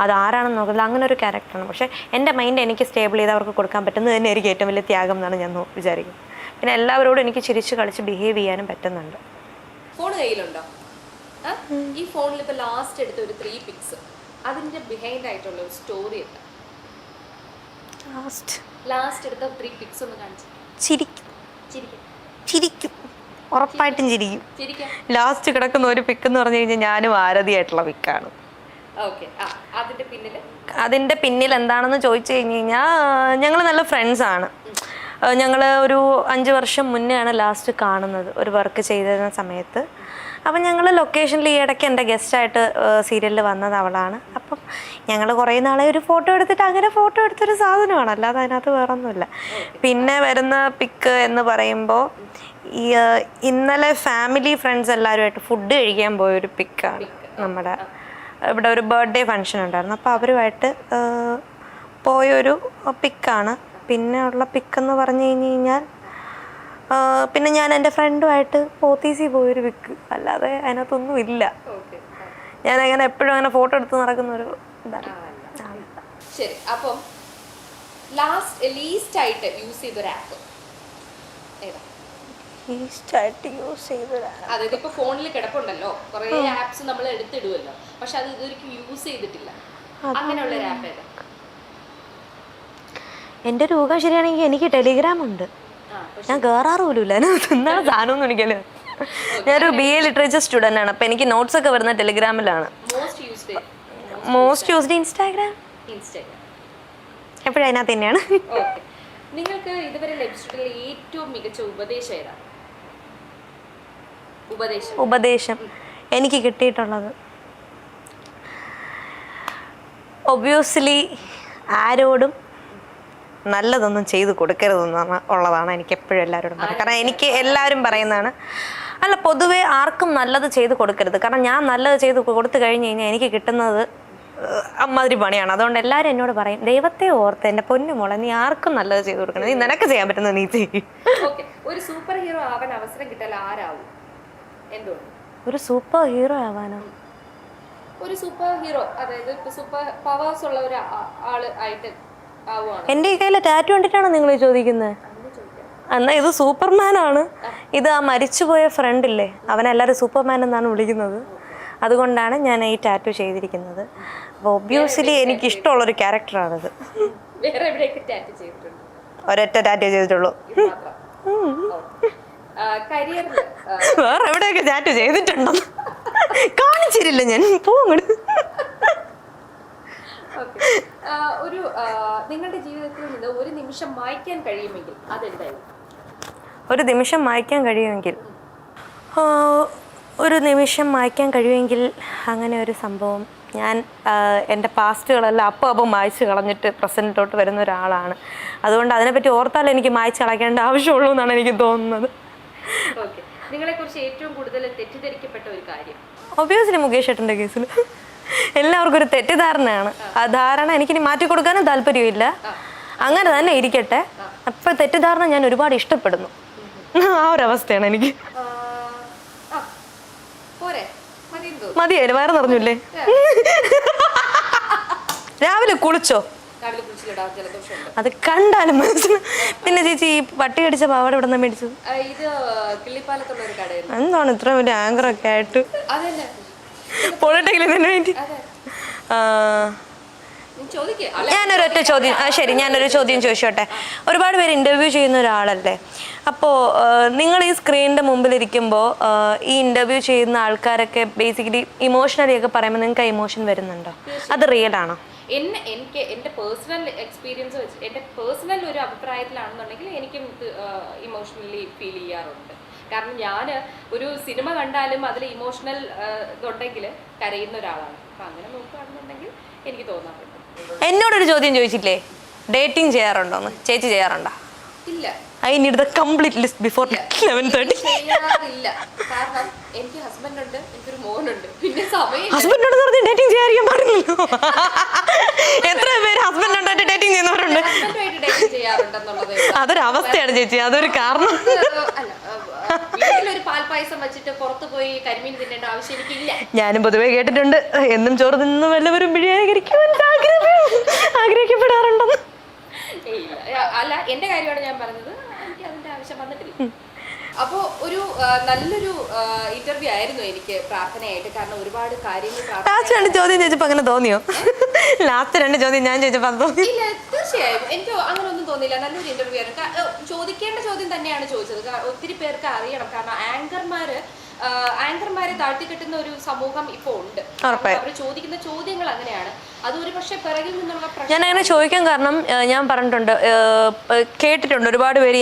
അതാരാണെന്ന് നോക്കത്തില്ല, അങ്ങനെ ഒരു ക്യാരക്ടറാണ്. പക്ഷേ എൻ്റെ മൈൻഡ് എനിക്ക് സ്റ്റേബിൾ ചെയ്ത് അവർക്ക് കൊടുക്കാൻ പറ്റുന്നത് തന്നെ എനിക്ക് ഏറ്റവും വലിയ ത്യാഗം എന്നാണ് ഞാൻ വിചാരിക്കുന്നത്. പിന്നെ എല്ലാവരോടും എനിക്ക് ചിരിച്ച് കളിച്ച് ബിഹേവ് ചെയ്യാനും പറ്റുന്നുണ്ട്. ഫോൺ കയ്യിലുണ്ടോ? ഈ ഫോണിൽ ഇപ്പോൾ ലാസ്റ്റ് എടുത്ത ഒരു 3 പിക്സ്, അതിൻ്റെ ബിഹൈൻഡ് ആയിട്ടുള്ള ഒരു സ്റ്റോറി എന്താ? ലാസ്റ്റ് എടുത്ത 3 പിക്സ് ഒന്ന് കാണിച്ചു. ചിരിക്കും, ഉറപ്പായിട്ടും ചിരിക്കും. ലാസ്റ്റ് കിടക്കുന്ന ഒരു പിക്ക് എന്ന് പറഞ്ഞു കഴിഞ്ഞാൽ ഞാനും ആരതിയായിട്ടുള്ള പിക്കാണ്. അതിൻ്റെ പിന്നിൽ എന്താണെന്ന് ചോദിച്ചു കഴിഞ്ഞ് കഴിഞ്ഞാൽ ഞങ്ങൾ നല്ല ഫ്രണ്ട്സാണ്. ഞങ്ങൾ ഒരു 5 വർഷം മുന്നെയാണ് ലാസ്റ്റ് കാണുന്നത്, ഒരു വർക്ക് ചെയ്തിരുന്ന സമയത്ത്. അപ്പം ഞങ്ങൾ ലൊക്കേഷനിൽ ഈ ഇടയ്ക്ക് എൻ്റെ ഗസ്റ്റായിട്ട് സീരിയലിൽ വന്നത് അവളാണ്. അപ്പം ഞങ്ങൾ കുറേ നാളെ ഒരു ഫോട്ടോ എടുത്തിട്ട് അങ്ങനെ ഫോട്ടോ എടുത്തൊരു സാധനമാണ്, അല്ലാതെ അതിനകത്ത് വേറൊന്നുമില്ല. പിന്നെ വരുന്ന പിക്ക് എന്ന് പറയുമ്പോൾ ഇന്നലെ ഫാമിലി ഫ്രണ്ട്സ് എല്ലാവരുമായിട്ട് ഫുഡ് കഴിക്കാൻ പോയൊരു പിക്കാണ്. നമ്മുടെ ഇവിടെ ഒരു ബർത്ത്ഡേ ഫങ്ഷൻ ഉണ്ടായിരുന്നു, അപ്പോൾ അവരുമായിട്ട് പോയൊരു പിക്കാണ്. പിന്നെ ഉള്ള പിക്കെന്ന് പറഞ്ഞു കഴിഞ്ഞ് കഴിഞ്ഞാൽ പിന്നെ ഞാൻ എൻ്റെ ഫ്രണ്ടുമായിട്ട് പോത്തീസിൽ പോയൊരു പിക്ക്, അല്ലാതെ അതിനകത്തൊന്നും ഇല്ല. ഞാനങ്ങനെ എപ്പോഴും അങ്ങനെ ഫോട്ടോ എടുത്ത് നടക്കുന്നൊരു ഇതാണ്. ശരി, അപ്പം ലീസ്റ്റ് ആയിട്ട് യൂസ് ചെയ്തൊരു ആപ്പ് ഏതാ? അതായത് ഇപ്പൊ ഫോണിൽ കിടപ്പുണ്ടല്ലോ കുറെ ആപ്സ് നമ്മൾ എടുത്തിടുമല്ലോ, പക്ഷെ അത് ഇതൊരിക്കലും യൂസ് ചെയ്തിട്ടില്ല, അങ്ങനെയുള്ള ഒരു ആപ്പ് ഏതാ? എൻ്റെ ഒരു ഊഹം ശരിയാണെങ്കിൽ എനിക്ക് ടെലിഗ്രാം ഉണ്ട്, ഞാൻ കയറാറ് പോലുമില്ല, എന്താണ് സാധനം എനിക്കല്ലോ. ഞാനൊരു BA ലിറ്ററേച്ചർ സ്റ്റുഡൻ്റ് ആണ്, അപ്പം എനിക്ക് നോട്ട്സ് ഒക്കെ വരുന്ന ടെലിഗ്രാമിലാണ്. മോസ്റ്റ് യൂസ്ഡ് ഇൻസ്റ്റാഗ്രാം എപ്പോഴും അതിനകത്ത് തന്നെയാണ്. നിങ്ങൾക്ക് ഇതുവരെ ലഭിച്ചിട്ടുള്ള ഏറ്റവും മികച്ച ഉപദേശം ഏതാണ്? ഉപദേശം എനിക്ക് കിട്ടിയിട്ടുള്ളത് ഒബ്വിയസ്ലി ആരോടും നല്ലതൊന്നും ചെയ്ത് കൊടുക്കരുതെന്നാണ് ഉള്ളതാണ് എനിക്ക് എപ്പോഴും എല്ലാവരോടും പറയുന്നത്. കാരണം എനിക്ക് എല്ലാവരും പറയുന്നതാണ്, അല്ല പൊതുവേ ആർക്കും നല്ലത് ചെയ്ത് കൊടുക്കരുത്. കാരണം ഞാൻ നല്ലത് ചെയ്ത് കൊടുത്തു കഴിഞ്ഞ് കഴിഞ്ഞാൽ എനിക്ക് കിട്ടുന്നത് അമ്മാതിരി പണിയാണ്. അതുകൊണ്ട് എല്ലാവരും എന്നോട് പറയും, ദൈവത്തെ ഓർത്ത് എൻ്റെ പൊന്നു മോളെ നീ ആർക്കും നല്ലത് ചെയ്ത് കൊടുക്കണം, നീ നിനക്ക് ചെയ്യാൻ പറ്റുന്നത് നീ ചെയ്യും. ഒരു സൂപ്പർ ഹീറോ ആവാൻ അവസരം കിട്ടാൽ ആരാവും? ഒരു സൂപ്പർ ഹീറോ ആവാനോ? ഒരു സൂപ്പർ ഹീറോ, അതായത് സൂപ്പർ പവേഴ്സ് ഉള്ള ഒരു ആള് ആയിട്ട് ആവുകയാണ്. എൻ്റെ ഈ കയ്യിലെ ടാറ്റു കണ്ടിട്ടാണോ നിങ്ങൾ ചോദിക്കുന്നത്? എന്നാൽ ഇത് സൂപ്പർമാനാണ്. ഇത് ആ മരിച്ചുപോയ ഫ്രണ്ടില്ലേ, അവനെല്ലാവരും സൂപ്പർമാൻ എന്നാണ് വിളിക്കുന്നത്. അതുകൊണ്ടാണ് ഞാൻ ഈ ടാറ്റു ചെയ്തിരിക്കുന്നത്. അപ്പോൾ ഒബ്വിയസ്ലി എനിക്ക് ഇഷ്ടമുള്ളൊരു ക്യാരക്ടറാണിത്. ഒരൊറ്റ ടാറ്റു ചെയ്തിട്ടുള്ളൂ. വേറെ എവിടെയൊക്കെ ടാറ്റു ചെയ്തിട്ടുണ്ടോ കാണിച്ചിരില്ല ഞാൻ. പോങ്ങോട്ട്. ഓക്കെ. ഒരു നിങ്ങളുടെ ജീവിതത്തിൽ നിന്ന് ഒരു നിമിഷം മായ്ക്കാൻ കഴിയുമെങ്കിൽ അതെന്തായിരുന്നു? ഒരു നിമിഷം മായ്ക്കാൻ കഴിയുമെങ്കിൽ ഒരു നിമിഷം മായ്ക്കാൻ കഴിയുമെങ്കിൽ അങ്ങനെ ഒരു സംഭവം ഞാൻ എൻ്റെ പാസ്റ്റുകളെല്ലാം അപ്പം മായ്ച്ച് കളഞ്ഞിട്ട് പ്രസൻറ്റിലോട്ട് വരുന്ന ഒരാളാണ്. അതുകൊണ്ട് അതിനെപ്പറ്റി ഓർത്താൽ എനിക്ക് മായ്ച്ച് കളയ്ക്കേണ്ട ആവശ്യമുള്ളൂ എന്നാണ് എനിക്ക് തോന്നുന്നത്. ഓക്കെ. നിങ്ങളെക്കുറിച്ച് ഏറ്റവും കൂടുതൽ തെറ്റിദ്ധരിക്കപ്പെട്ട ഒരു കാര്യം? ഒബ്വിയസ്ലി മുകേഷ് ഏട്ടൻ്റെ കേസിൽ എല്ലാവർക്കും ഒരു തെറ്റിദ്ധാരണയാണ്. ആ ധാരണ എനിക്കിനി മാറ്റി കൊടുക്കാനും താല്പര്യമില്ല. അങ്ങനെ തന്നെ ഇരിക്കട്ടെ. അപ്പോൾ തെറ്റിദ്ധാരണ ഞാൻ ഒരുപാട് ഇഷ്ടപ്പെടുന്നു. ആ ഒരവസ്ഥയാണ് എനിക്ക്. മതിയായിരുന്നു, വയറ് നിറഞ്ഞില്ലേ? രാവിലെ കുളിച്ചോ? അത് കണ്ടാലും മനസ്സിന്. പിന്നെ ചേച്ചി ഈ പട്ടി കടിച്ച പാവാട ഇവിടെ നിന്ന് മേടിച്ചത് എന്താണ് ഇത്ര വലിയ ആങ്കറൊക്കെ ആയിട്ട് പൊളിട്ടിക്കലിന് വേണ്ടി? ഞാനൊരൊറ്റ ചോദ്യം, ശരി, ഞാനൊരു ചോദ്യം ചോദിച്ചോട്ടെ. ഒരുപാട് പേര് ഇൻ്റർവ്യൂ ചെയ്യുന്ന ഒരാളല്ലേ, അപ്പോൾ നിങ്ങൾ ഈ സ്ക്രീനിൻ്റെ മുമ്പിലിരിക്കുമ്പോൾ ഈ ഇൻ്റർവ്യൂ ചെയ്യുന്ന ആൾക്കാരൊക്കെ ബേസിക്കലി ഇമോഷണലി ഒക്കെ പറയുമ്പോൾ നിങ്ങൾക്ക് ആ ഇമോഷൻ വരുന്നുണ്ടോ? അത് റിയൽ ആണോ? എനിക്ക് എൻ്റെ പേഴ്സണൽ എക്സ്പീരിയൻസ് വെച്ച് എൻ്റെ പേഴ്സണൽ ഒരു അഭിപ്രായത്തിലാണെന്നുണ്ടെങ്കിൽ എനിക്കും ഇമോഷണലി ഫീൽ ചെയ്യാറുണ്ട്. കാരണം ഞാൻ ഒരു സിനിമ കണ്ടാലും അതിൽ ഇമോഷണൽ ഇതുണ്ടെങ്കിൽ കരയുന്ന ഒരാളാണ്. അപ്പം അങ്ങനെ നോക്കുകയാണെന്നുണ്ടെങ്കിൽ എനിക്ക് തോന്നാറുണ്ട്. എന്നോടൊരു ചോദ്യം ചോദിച്ചില്ലേ, ഡേറ്റിംഗ് ചെയ്യാറുണ്ടോന്ന്? ചേച്ചി ചെയ്യാറുണ്ടോ? ഇല്ല. I need the complete list before 11:30. ചെയ്യാറില്ല. കാരണം എനിക്ക് ഹസ്ബൻഡ് ഉണ്ട്, എനിക്കൊരു മോനുണ്ട്, പിന്നെ സമയം. ഹസ്ബൻഡോട് പറഞ്ഞ് ഡേറ്റിംഗ് ചെയ്യാൻ പാടില്ലല്ലോ. എത്ര പേര് ഹസ്ബൻഡ് ഉണ്ടായിട്ട് ഡേറ്റിംഗ് ചെയ്യുന്നവരുണ്ട്? ഡേറ്റിംഗ് ചെയ്യാറുണ്ടെന്നുള്ളത് അതൊരു അവസ്ഥയാണ് ചേച്ചി, അതൊരു കാരണം. അല്ല, വീട്ടിലൊരു പാൽപ്പായസം വെച്ചിട്ട് പുറത്ത് പോയി കരിമീൻ തിന്നേണ്ട ആവശ്യം എനിക്കില്ല. ഞാനും പൊതുവെ കേട്ടിട്ടുണ്ട്, എന്നും ചോറ് നിന്ന് വല്ലവരും ബിരിയാണി ആഗ്രഹിക്കപ്പെടാറുണ്ടെന്ന്. അല്ല, എന്റെ കാര്യമാണ് ഞാൻ പറഞ്ഞത്. എനിക്ക് അതിന്റെ ആവശ്യം വന്നിട്ടില്ല. അപ്പോൾ ഒരു നല്ലൊരു ഇന്റർവ്യൂ ആയിരുന്നു എനിക്ക് പ്രാർത്ഥനയായിട്ട്. കാരണം ഒരുപാട് കാര്യങ്ങൾ. ലാസ്റ്റ് 2 ചോദ്യം ചോദിച്ചപ്പോൾ അങ്ങനെ തോന്നിയോ? ലാസ്റ്റ് 2 ചോദ്യം ഞാൻ ചോദിച്ചപ്പോൾ അത് തോന്നി? ഇല്ല, തീർച്ചയായും എനിക്ക് അങ്ങനെ ഒന്നും തോന്നിയില്ല. നല്ലൊരു ഇന്റർവ്യൂ ആയിരുന്നു. ചോദിക്കേണ്ട ചോദ്യം തന്നെയാണ് ചോദിച്ചത്. ഒത്തിരി പേർക്ക് അറിയണം. കാരണം ആങ്കർമാരെ താഴ്ത്തിക്കെട്ടുന്ന ഒരു സമൂഹം ഇപ്പോൾ ഉണ്ട്. അവർ ചോദിക്കുന്ന ചോദ്യങ്ങൾ അങ്ങനെയാണ്. അത് ഒരു പക്ഷേ പിറകിൽ നിന്നുള്ള ഞാൻ അങ്ങനെ ചോദിക്കാൻ കാരണം ഞാൻ പറഞ്ഞിട്ടുണ്ട്, കേട്ടിട്ടുണ്ട് ഒരുപാട് പേര്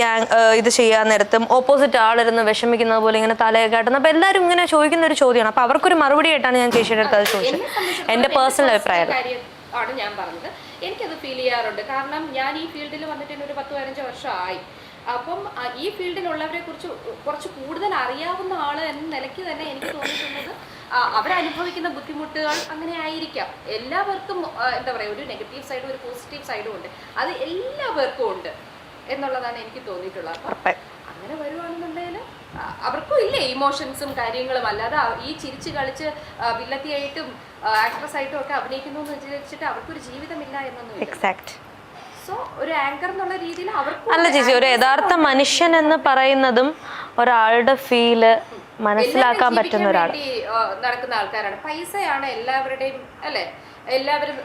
ഇത് ചെയ്യാൻ നേരത്തും ഓപ്പോസിറ്റ് ആളിരുന്ന് വിഷമിക്കുന്നത് പോലെ ഇങ്ങനെ തലയൊക്കെ കാട്ടുന്നത്. അപ്പോൾ എല്ലാവരും ഇങ്ങനെ ചോദിക്കുന്ന ഒരു ചോദ്യമാണ്. അപ്പോൾ അവർക്കൊരു മറുപടി ആയിട്ടാണ് ഞാൻ ചേച്ചിയുടെ അടുത്ത് അത് ചോദിച്ചത്. എൻ്റെ പേഴ്സണൽ അഭിപ്രായം ആണ് ഞാൻ പറഞ്ഞത്. എനിക്കത് ഫീൽ ചെയ്യാറുണ്ട്. കാരണം ഞാൻ ഈ ഫീൽഡിൽ വന്നിട്ട് ഒരു 10-15 വർഷമായി. അപ്പം ഈ ഫീൽഡിലുള്ളവരെ കുറിച്ച് കുറച്ച് കൂടുതൽ അറിയാവുന്ന ആൾ എന്ന നിലയ്ക്ക് തന്നെ എനിക്ക് തോന്നിയിട്ടുള്ളത് അവരനുഭവിക്കുന്ന ബുദ്ധിമുട്ടുകൾ അങ്ങനെ ആയിരിക്കാം. എല്ലാവർക്കും എന്താ പറയുക, ഒരു നെഗറ്റീവ് സൈഡും ഒരു പോസിറ്റീവ് സൈഡും ഉണ്ട്. അത് എല്ലാവർക്കും ഉണ്ട് എന്നുള്ളതാണ് എനിക്ക് തോന്നിയിട്ടുള്ളത്. അപ്പം അങ്ങനെ വരുവാണെന്നുണ്ടെങ്കിൽ അവർക്കും ഇല്ലേ ഇമോഷൻസും കാര്യങ്ങളും. അല്ലാതെ ഈ ചിരിച്ച് കളിച്ച് വില്ലത്തിയായിട്ടും ആക്ട്രസ് ആയിട്ടും ഒക്കെ അഭിനയിക്കുന്നു എന്ന് വിചാരിച്ചിട്ട് അവർക്കൊരു ജീവിതമില്ല എന്നൊന്നും. എക്സാക്ട്. സോ ഒരു ആങ്കർ എന്നുള്ള രീതിയിൽ അവർക്ക് അല്ല ചേച്ചി, ഒരു യഥാർത്ഥ മനുഷ്യൻ എന്ന് പറയുന്നതും ഒരാളുടെ ഫീല് മനസ്സിലാക്കാൻ പറ്റുന്ന ഒരാൾ നടക്കുന്ന ആൾക്കാരാണ്. പൈസയാണ് എല്ലാവരുടെയും, അല്ലെ? എല്ലാവരും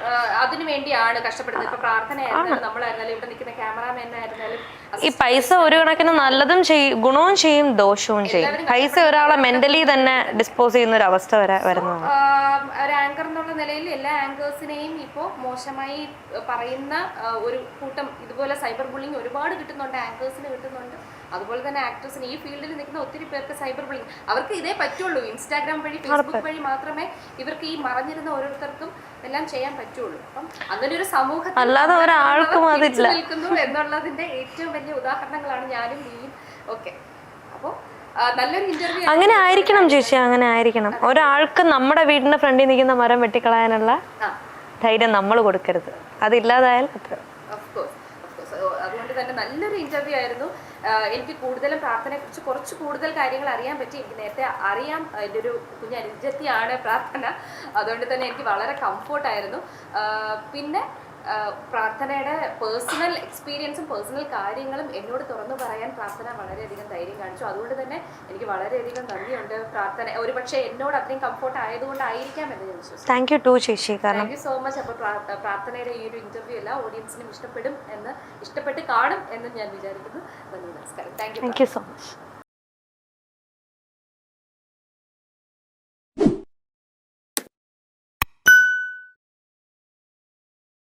അതിനു വേണ്ടിയാണ് കഷ്ടപ്പെടുന്നത്. ഇപ്പൊ പ്രാർത്ഥനയായിരുന്നാലും നമ്മളായിരുന്നാലും ഇവിടെ നിൽക്കുന്ന ക്യാമറാമാൻ ആയിരുന്നാലും ഈ പൈസ ഒരു കണക്കിന് നല്ലതും ചെയ്യും, ഗുണവും ചെയ്യും, ദോഷവും ചെയ്യും. പൈസ ഒരാളെ മെന്റലി തന്നെ ഡിസ്പോസ് ചെയ്യുന്ന ഒരു അവസ്ഥ വരെ വരുന്നതാണ്. ഒരു ആങ്കർ എന്നുള്ള നിലയിൽ എല്ലാ ആങ്കേഴ്സിനെയും ഇപ്പോൾ മോശമായി പറയുന്ന ഒരു കൂട്ടം ഇതുപോലെ സൈബർ ബുള്ളിങ് ഒരുപാട് കിട്ടുന്നുണ്ട്, ആങ്കേഴ്സിന് കിട്ടുന്നുണ്ട്. അതുപോലെ തന്നെ ആക്ടേഴ്സിന് ഈ ഫീൽഡിൽ നിൽക്കുന്ന ഒത്തിരി പേർക്ക് സൈബർ ബുള്ളിങ് അവർക്ക് ഇതേ പറ്റുള്ളൂ. ഇൻസ്റ്റാഗ്രാം വഴി, ഫേസ്ബുക്ക് വഴി മാത്രമേ ഇവർക്ക് ഈ മറഞ്ഞിരുന്ന ഓരോരുത്തർക്കും എല്ലാം ചെയ്യാൻ പറ്റുള്ളൂ. അപ്പം അങ്ങനെ ഒരു സമൂഹത്തിൽ അല്ലാതെ ഒരാൾക്കും നിൽക്കുന്നു എന്നുള്ളതിന്റെ ഏറ്റവും വലിയ ഉദാഹരണങ്ങളാണ് ഞാനും നീയും. ഓക്കെ, അപ്പോൾ നല്ലൊരു ഇന്റർവ്യൂ അങ്ങനെ ആയിരിക്കണം ചേച്ചി, അങ്ങനെ ആയിരിക്കണം. ഒരാൾക്ക് നമ്മുടെ വീടിന്റെ ഫ്രണ്ടിൽ നിൽക്കുന്ന മരം വെട്ടിക്കളയാനുള്ള ധൈര്യം നമ്മൾ കൊടുക്കരുത്. അതില്ലാതായാൽ അത്ര. അതുകൊണ്ട് തന്നെ നല്ലൊരു ഇന്റർവ്യൂ ആയിരുന്നു. എനിക്ക് കൂടുതലും പ്രാർത്ഥനയെക്കുറിച്ച് കുറച്ച് കൂടുതൽ കാര്യങ്ങൾ അറിയാൻ പറ്റി. എനിക്ക് നേരത്തെ അറിയാം, എൻ്റെ ഒരു കുഞ്ഞനുജത്തിയാണ് പ്രാർത്ഥന. അതുകൊണ്ട് തന്നെ എനിക്ക് വളരെ കംഫോർട്ടായിരുന്നു. പിന്നെ പ്രാർത്ഥനയുടെ പേഴ്സണൽ എക്സ്പീരിയൻസും പേഴ്സണൽ കാര്യങ്ങളും എന്നോട് തുറന്നു പറയാൻ പ്രാർത്ഥന വളരെയധികം ധൈര്യം കാണിച്ചു. അതുകൊണ്ട് തന്നെ എനിക്ക് വളരെയധികം നന്ദിയുണ്ട്. പ്രാർത്ഥന ഒരു പക്ഷേ എന്നോട് അത്രയും കംഫോർട്ട് ആയതുകൊണ്ടായിരിക്കാം എന്ന് ഞാൻ വിശ്വസിക്കുന്നു. താങ്ക് യു ടു ചേച്ചി. Thank you so much. അപ്പോൾ പ്രാർത്ഥനയുടെ ഈ ഒരു ഇന്റർവ്യൂ എല്ലാ ഓഡിയൻസിനും ഇഷ്ടപ്പെട്ട് കാണും എന്ന് ഞാൻ വിചാരിക്കുന്നു. നന്ദി, നമസ്കാരം. Thank you so much.